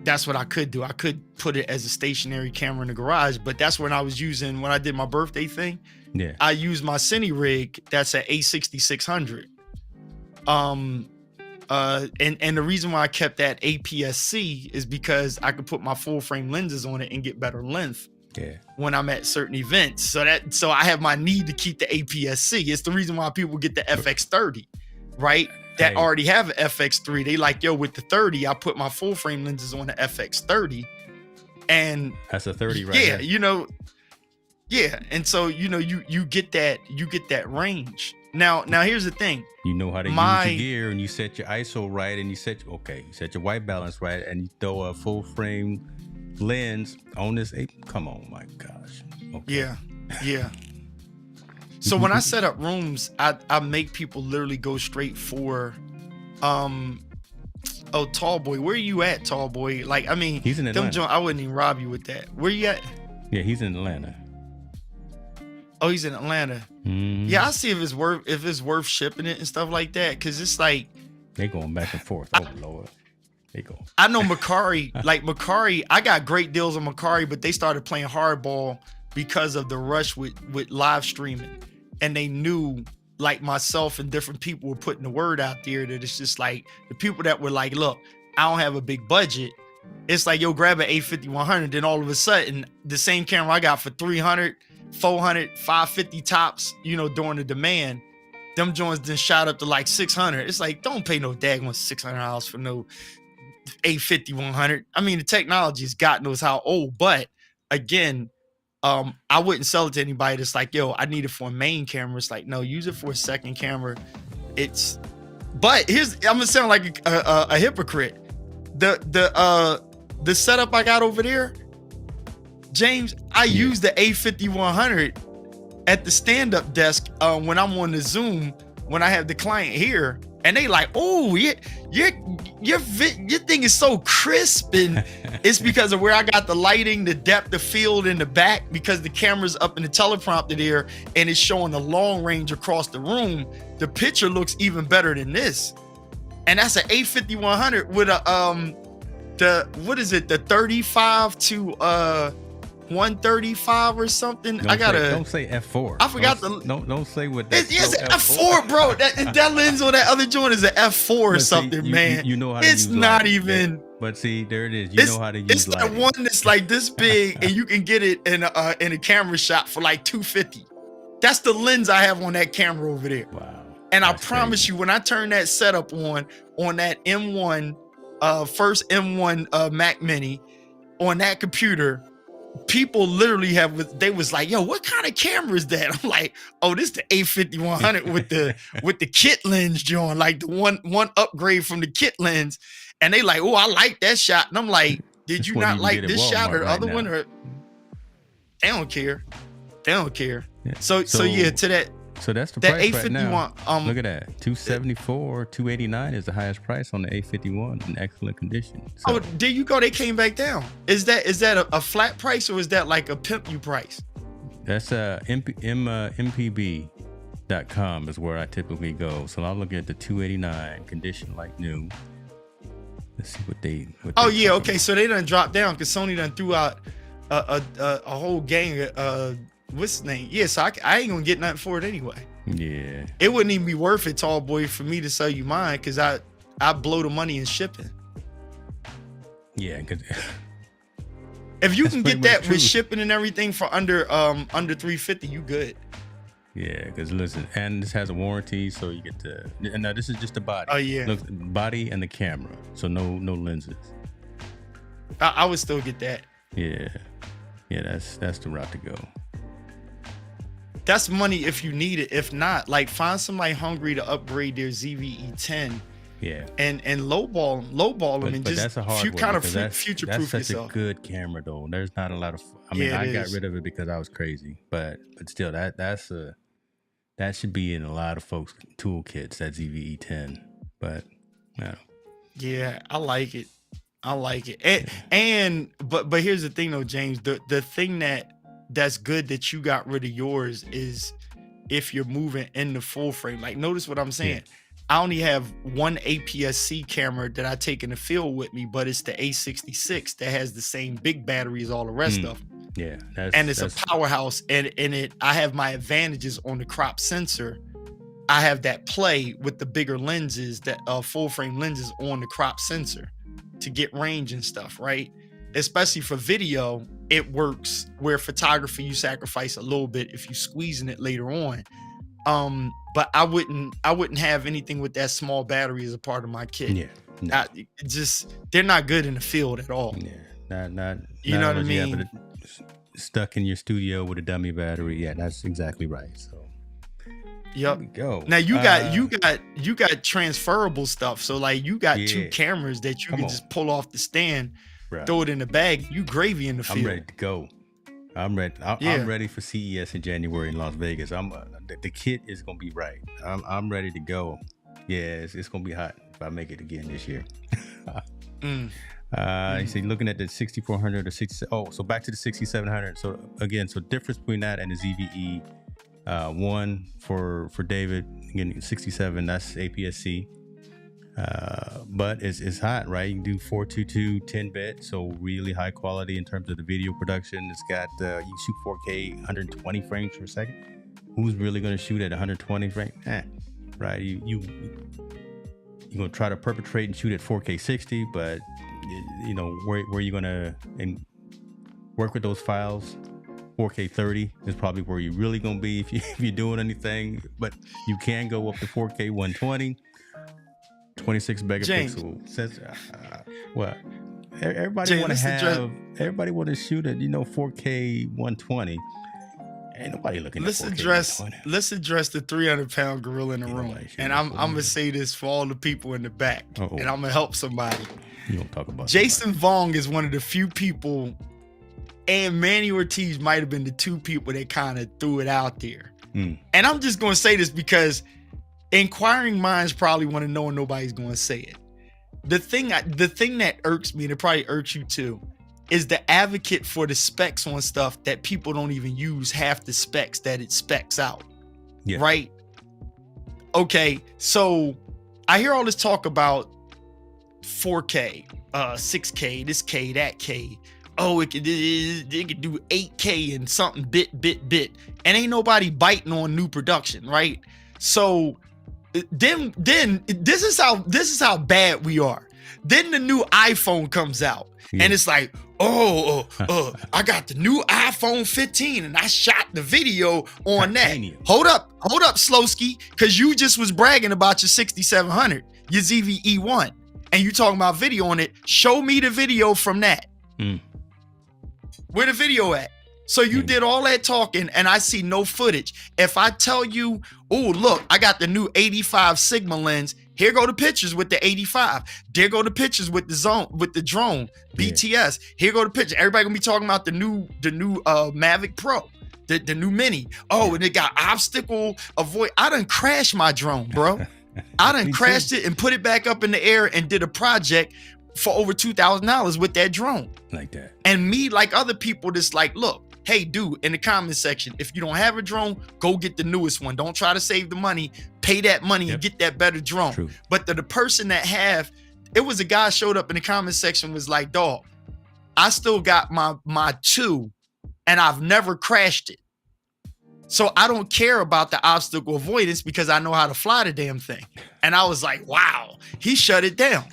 that's what I could do. I could put it as a stationary camera in the garage, but that's when I was using when I did my birthday thing. Yeah, I used my Cine rig. That's an A6600. And the reason why I kept that APS-C is because I could put my full frame lenses on it and get better length when I'm at certain events. So I have my need to keep the APS-C. It's the reason why people get the FX30, right? That already have an FX3. They like, yo, with the 30, I put my full frame lenses on the FX30, and that's a 30, right? Yeah, and so you get that range. Now here's the thing. You know how to use your gear, and you set your ISO right, and you set your white balance right, and you throw a full frame lens on this. Come on, my gosh. Okay. Yeah. So when I set up rooms, I make people literally go straight for, Tall Boy. Where are you at, Tall Boy? Like, I mean, he's in Atlanta. I wouldn't even rob you with that. Where you at? Yeah, he's in Atlanta. Oh, he's in Atlanta. Mm-hmm. Yeah, I'll see if it's worth shipping it and stuff like that. Cause it's like they going back and forth. Oh Lord. They go. I know Macari, I got great deals on Macari, but they started playing hardball because of the rush with live streaming. And they knew, like, myself and different people were putting the word out there that it's just like the people that were like, look, I don't have a big budget. It's like, yo, grab an A5100. Then all of a sudden, the same camera I got for 300, 400, 550 tops, during the demand, them joints then shot up to like 600. It's like, don't pay no daggone $600 for no A5100. I mean, the technology has God knows how old, but again, I wouldn't sell it to anybody that's like, yo, I need it for a main camera. It's like, no, use it for a second camera. But I'm gonna sound like a hypocrite. The setup I got over there, James, I use the A5100 at the stand-up desk when I'm on the Zoom, when I have the client here, and they like, oh, your thing is so crisp, and it's because of where I got the lighting, the depth of field in the back, because the camera's up in the teleprompter there, and it's showing the long range across the room. The picture looks even better than this, and that's an A5100 with a the 35 to 135 or something. Don't say F4. I forgot don't say what that. It's F4, bro. That lens on that other joint is an F4 or something, man. You know how to it's use not lighting. Even. But see, there it is. You know how to use it's lighting. It's the one that's like this big, and you can get it in a camera shot for like $250. That's the lens I have on that camera over there. Wow. And I promise you, when I turn that setup on that M1, first M1 Mac Mini on that computer, people literally they was like, yo, what kind of camera is that? I'm like, oh, this the A5100 with the kit lens joint, like the one upgrade from the kit lens. And they like, oh, I like that shot. And I'm like, did you not like this shot or the other one? Or They don't care. They don't care. Yeah. So yeah, to that. So that's the that price right now. A51. Look at that, 274, 289 is the highest price on the A51 in excellent condition. So, oh, there you go. They came back down. Is that a flat price, or is that like a pimp you price? That's MPB.com is where I typically go. So I'll look at the 289 condition like new. Let's see what they. Oh yeah, okay. So they done dropped down because Sony done threw out a whole gang. What's his name? Yeah, so I ain't gonna get nothing for it anyway. Yeah. It wouldn't even be worth it, tall boy, for me to sell you mine, because I blow the money in shipping. Yeah, because if you can get that with shipping and everything for under $350, you good. Yeah, because listen, and this has a warranty, so you get the. And now this is just the body. Oh yeah. Look, body and the camera, so no lenses. I would still get that. Yeah, that's the route to go. That's money if you need it. If not, like, find somebody hungry to upgrade their ZVE 10. Yeah. And lowball them, and but just that's a hard kind of future-proof yourself. That's such a good camera though. There's not a lot of. I mean, I got rid of it because I was crazy, but still, that should be in a lot of folks' toolkits. That ZVE 10, but no. Yeah, I like it. But here's the thing though, James. The thing that's good that you got rid of yours is if you're moving in the full frame. Like, notice what I'm saying. Yeah. I only have one APS-C camera that I take in the field with me, but it's the A66 that has the same big battery as all the rest of them. Yeah, it's a powerhouse, and I have my advantages on the crop sensor. I have that play with the bigger lenses, that full frame lenses on the crop sensor to get range and stuff, right? Especially for video, it works. Where photography, you sacrifice a little bit if you squeezing it later on. But I wouldn't have anything with that small battery as a part of my kit. Yeah, no. They're not good in the field at all. Yeah, not you know what I mean? But stuck in your studio with a dummy battery. Yeah, that's exactly right. So. Yep. There we go. Now you got transferable stuff. So like you got two cameras that you can just pull off the stand, throw it in the bag. You gravy in the field. I'm ready to go. I'm ready. I'm ready for CES in January in Las Vegas. The kit is gonna be right. I'm ready to go. Yeah, it's gonna be hot if I make it again this year. You see, looking at the 6400 or 60. Oh, so back to the 6700. So again, difference between that and the ZVE. One for David, again 67, that's APS-C, but it's hot, right? You can do 422 10-bit, so really high quality in terms of the video production. It's got you shoot 4K 120 frames per second. Who's really going to shoot at 120 frames? Right? You're going to try to perpetrate and shoot at 4K 60, but you know where you're going to work with those files. 4K 30 is probably where you're really gonna be if you're doing anything, but you can go up to 4K 120, 26 megapixel. Says what? Everybody want to have. Everybody want to shoot at 4K 120. Ain't nobody looking. Let's address the 300-pound gorilla in the room, and I'm gonna say this for all the people in the back, and I'm gonna help somebody. You don't talk about Jason Vong is one of the few people. And Manny Ortiz might have been the two people that kind of threw it out there. And I'm just going to say this because inquiring minds probably want to know and nobody's going to say it. The thing that irks me, and it probably irks you too, is the advocate for the specs on stuff that people don't even use half the specs that it specs out. Yeah. Right? Okay, so I hear all this talk about 4K, 6K, this K, that K. Oh, it could do 8K and something bit. And ain't nobody biting on new production, right? So then this is how bad we are. Then the new iPhone comes out and it's like, I got the new iPhone 15 and I shot the video on that. Hold up, Slowski, because you just was bragging about your 6700, your ZVE1, and you talking about video on it. Show me the video from that. Where the video at? So you did all that talking and I see no footage. If I tell you, oh, look, I got the new 85 Sigma lens. Here go the pictures with the 85. There go the pictures with the drone, BTS. Here go the picture. Everybody gonna be talking about the new Mavic Pro, the new Mini. Oh, and it got obstacle avoid. I done crashed my drone, bro. I done crashed it and put it back up in the air and did a project for over $2,000 with that drone. Like that. And me, like other people, that's like, look, hey, dude, in the comment section, if you don't have a drone, go get the newest one. Don't try to save the money. Pay that money and get that better drone. True. But the person that it was a guy showed up in the comment section, was like, dog, I still got my 2 and I've never crashed it. So I don't care about the obstacle avoidance because I know how to fly the damn thing. And I was like, wow, he shut it down.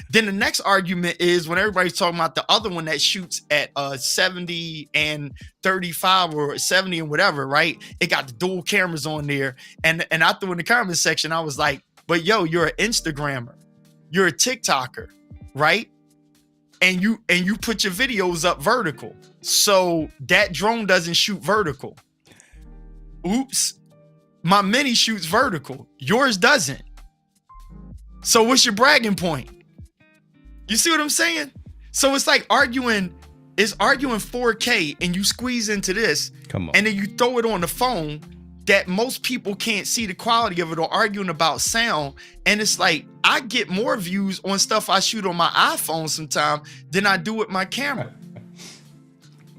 Then the next argument is when everybody's talking about the other one that shoots at 70 and 35 or 70 and whatever, right? It got the dual cameras on there. And I threw in the comment section, I was like, but yo, you're an Instagrammer. You're a TikToker, right? And you put your videos up vertical. So that drone doesn't shoot vertical. Oops. My Mini shoots vertical. Yours doesn't. So what's your bragging point? You see what I'm saying? So it's like arguing 4K and you squeeze into this. Come on. And then you throw it on the phone that most people can't see the quality of it, or arguing about sound. And it's like, I get more views on stuff I shoot on my iPhone sometimes than I do with my camera.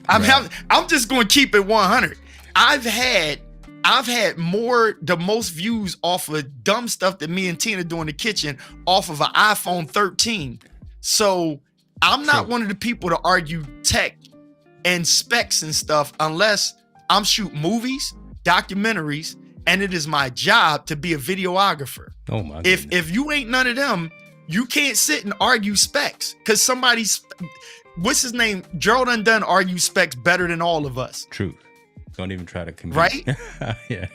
I'm just going to keep it 100. I've had the most views off of dumb stuff that me and Tina do in the kitchen off of an iPhone 13. So I'm not one of the people to argue tech and specs and stuff unless I'm shooting movies, documentaries, and it is my job to be a videographer. Oh my goodness. If you ain't none of them, you can't sit and argue specs, because what's his name? Gerald Undone argue specs better than all of us. Truth. Don't even try to compete. Right? Yeah.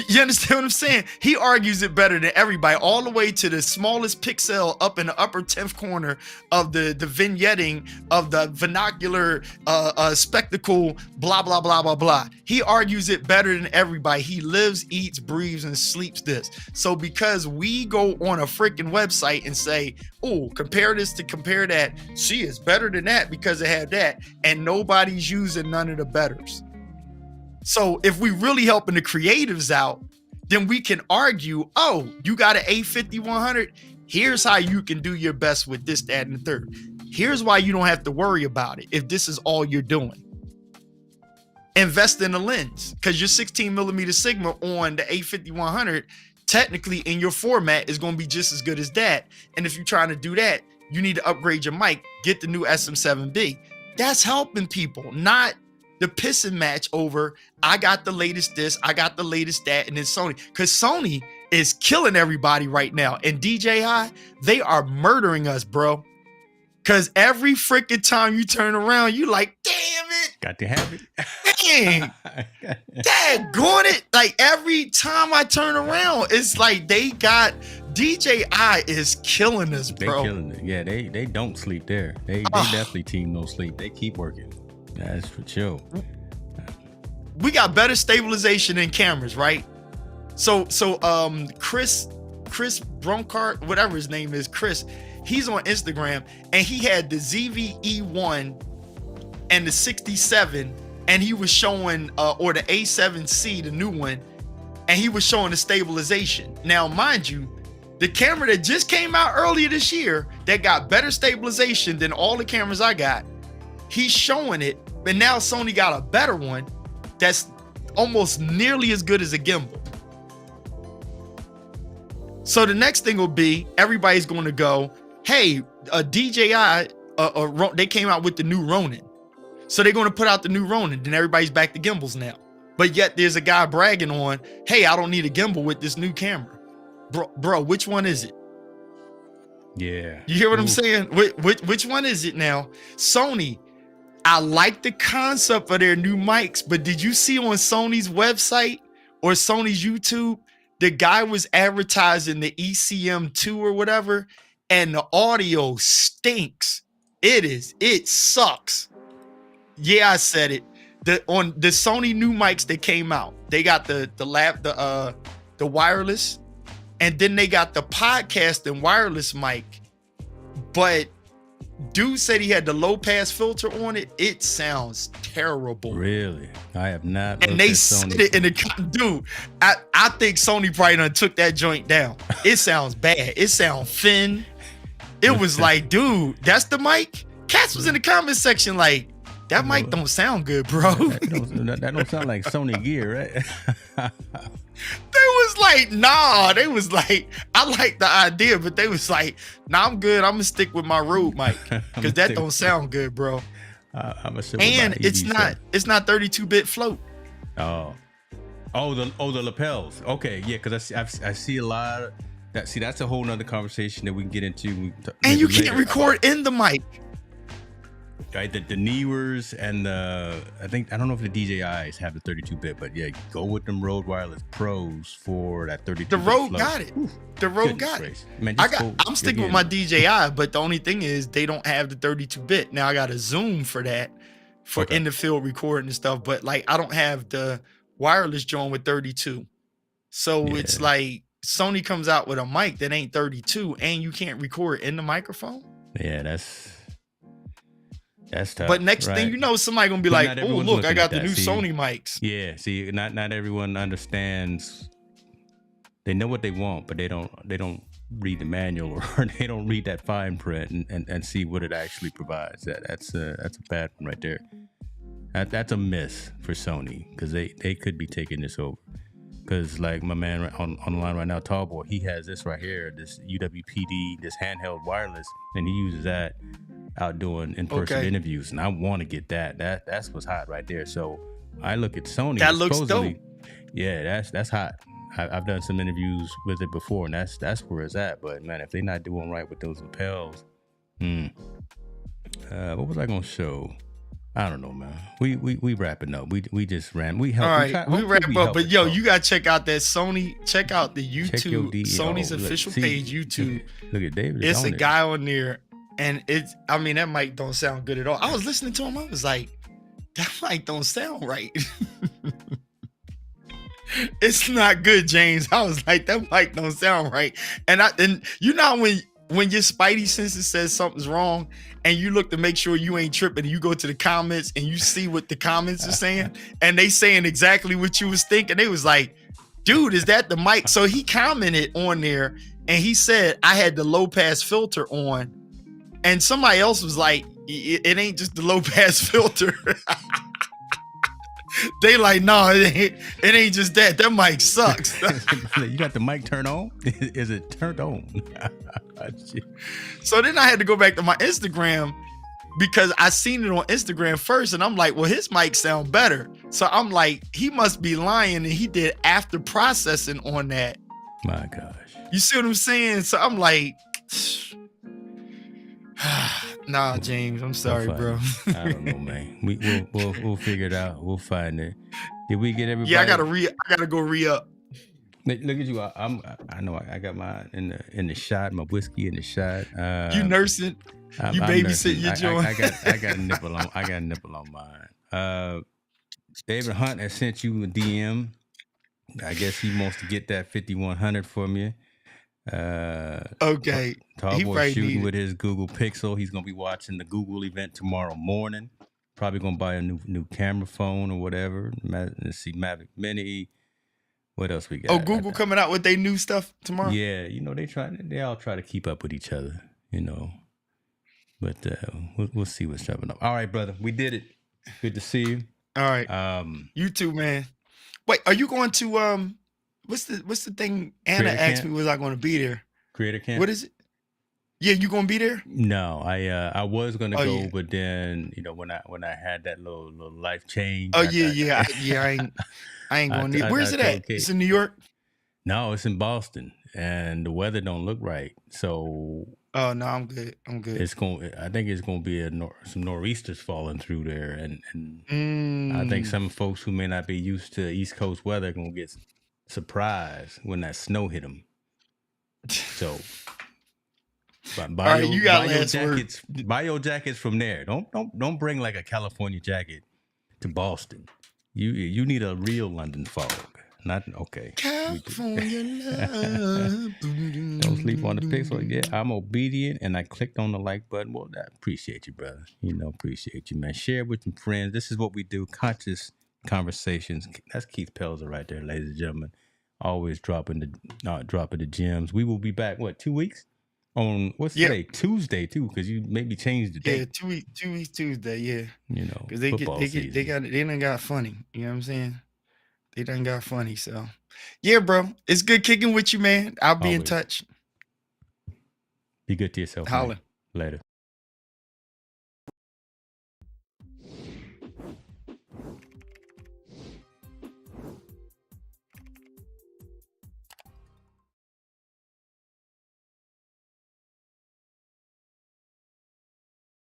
You understand what I'm saying? He argues it better than everybody, all the way to the smallest pixel up in the upper 10th corner of the vignetting of the vernacular spectacle, blah, blah, blah, blah, blah. He argues it better than everybody. He lives, eats, breathes, and sleeps this. So because we go on a freaking website and say, oh, compare this to compare that, she is better than that because it had that, and nobody's using none of the betters. So if we really helping the creatives out, then we can argue, oh, you got an A50-100. Here's how you can do your best with this, that, and the third. Here's why you don't have to worry about it if this is all you're doing. Invest in a lens, because your 16mm Sigma on the A50-100, technically in your format, is going to be just as good as that. And if you're trying to do that, you need to upgrade your mic, get the new SM7B. That's helping people, not the pissing match over, I got the latest this, I got the latest that, and then Sony. Because Sony is killing everybody right now. And DJI, they are murdering us, bro. Because every freaking time you turn around, you like, damn it. Got to have it. Dang. Daggone it. Like every time I turn around, it's like they got, DJI is killing us, bro. They killing it. Yeah, they don't sleep there. They definitely team no sleep. They keep working. That's for sure. We got better stabilization in cameras, right? So Chris Bronkart, whatever his name is, Chris, he's on Instagram, and he had the ZV-E1 and the 67, and he was showing or the A7C, the new one, and he was showing the stabilization. Now, mind you, the camera that just came out earlier this year that got better stabilization than all the cameras I got, he's showing it, and now Sony got a better one that's almost nearly as good as a gimbal. So the next thing will be, everybody's going to go, hey, DJI, they came out with the new Ronin. So they're going to put out the new Ronin, then everybody's back to gimbals now. But yet there's a guy bragging on, hey, I don't need a gimbal with this new camera. Bro, which one is it? Yeah. You hear what I'm saying? Which one is it now? Sony, I like the concept of their new mics, but did you see on Sony's website or Sony's YouTube, the guy was advertising the ECM2 or whatever, and the audio stinks. It sucks. Yeah, I said it. On the Sony new mics that came out, they got the wireless, And then they got the podcast and wireless mic, but dude said he had the low pass filter on it. It sounds terrible. Really? I have not. And they said it in the dude. I think Sony probably done took that joint down. It sounds bad. It sounds thin. It was like, dude, that's the mic. Cass was in the comment section like, that mic don't sound good, bro. That don't sound like Sony gear, right? They was like, nah. They was like, I like the idea, but they was like, nah, I'm good. I'm gonna stick with my Rode mic because that don't sound good, bro. And it's not 32-bit float. Oh, the lapels. Okay, yeah, because I see a lot of that. See, that's a whole nother conversation that we can get into. And you can't record in the mic. Right, the Newers and I don't know if the DJIs have the 32-bit, but yeah, go with them Rode Wireless Pros for that 32-bit. The Rode got it. The Rode got it. Man, I'm sticking with my DJI, but the only thing is they don't have the 32-bit. Now I got a Zoom for that, in the field recording and stuff, but like I don't have the wireless joint with 32. So it's like Sony comes out with a mic that ain't 32 and you can't record in the microphone. Yeah, that's tough. But next thing you know, somebody gonna be like, "Oh, look, I got the new Sony mics." Yeah, see, not everyone understands. They know what they want, but they don't read the manual or they don't read that fine print and see what it actually provides. That's a bad one right there. That's a miss for Sony because they could be taking this over. Because like my man on the line right now, Tallboy, he has this right here, this UWPD, this handheld wireless, and he uses that out doing in-person interviews, and I want to get that. That's what's hot right there. So I look at Sony. That looks dope. Yeah, that's hot. I've done some interviews with it before, and that's where it's at. But man, if they're not doing right with those lapels, what was I gonna show? I don't know, man. We wrapping up. We just ran. We help. All right, we wrap up. But yo, you gotta check out that Sony. Check out the YouTube, Sony's official page, YouTube. Look at David. It's a guy on there, and I mean, that mic don't sound good at all. I was listening to him. I was like, that mic don't sound right. It's not good, James. I was like, that mic don't sound right. And you know when your spidey senses says something's wrong and you look to make sure you ain't tripping and you go to the comments and you see what the comments are saying and they saying exactly what you was thinking. They was like, dude, is that the mic? So he commented on there and he said I had the low pass filter on, and somebody else was like, it ain't just the low pass filter. They like, no, it ain't just that. That mic sucks. You got the mic turned on? Is it turned on? So then I had to go back to my Instagram because I seen it on Instagram first, and I'm like, well, his mic sound better. So I'm like, he must be lying, and he did after processing on that. My gosh. You see what I'm saying? So I'm like, nah, James, I'm sorry, bro. I don't know, man. We'll figure it out. We'll find it. Did we get everybody? Yeah, I gotta go re-up. Look at you. I know I got mine in the shot, my whiskey in the shot. You nursing? You babysitting your joint? I got a nipple on. I got a nipple on mine. David Hunt has sent you a DM. I guess he wants to get that 5100 from you. Okay. Tallboy shooting with his Google Pixel. He's gonna be watching the Google event tomorrow morning. Probably gonna buy a new camera phone or whatever. Let's see, Mavic Mini. What else we got? Oh, Google coming out with their new stuff tomorrow. Yeah, you know they all try to keep up with each other, you know. But we'll see what's jumping up. All right, brother, we did it. Good to see you. All right. You too, man. Wait, are you going to what's the thing Anna asked me, was I going to be there? Creator Camp. What is it? Yeah, you going to be there? No, I was going to go, but then, you know, when I had that little life change. Oh, I ain't going to. Where's it at? Okay. It's in New York? No, it's in Boston, and the weather don't look right. So oh no, I'm good. I think it's gonna be some nor'easters falling through there, and I think some folks who may not be used to East Coast weather are gonna get surprised when that snow hit them. So, buy your jackets from there. Don't bring like a California jacket to Boston. You need a real London fog. not okay. California love. Don't sleep on the pixel. Yeah, I'm obedient, and I clicked on the like button. Well, I appreciate you, brother. Appreciate you, man. Share with some friends. This is what we do. Conscious conversations. That's Keith Pelzer right there, ladies and gentlemen. Always dropping the gems. We will be back. What, 2 weeks? On what's today? Tuesday too, because you maybe changed the date. Yeah, 2 weeks Tuesday. Yeah, because they done got funny. You know what I'm saying? They done got funny. So, yeah, bro, it's good kicking with you, man. I'll be in touch. Be good to yourself. Holla. Later.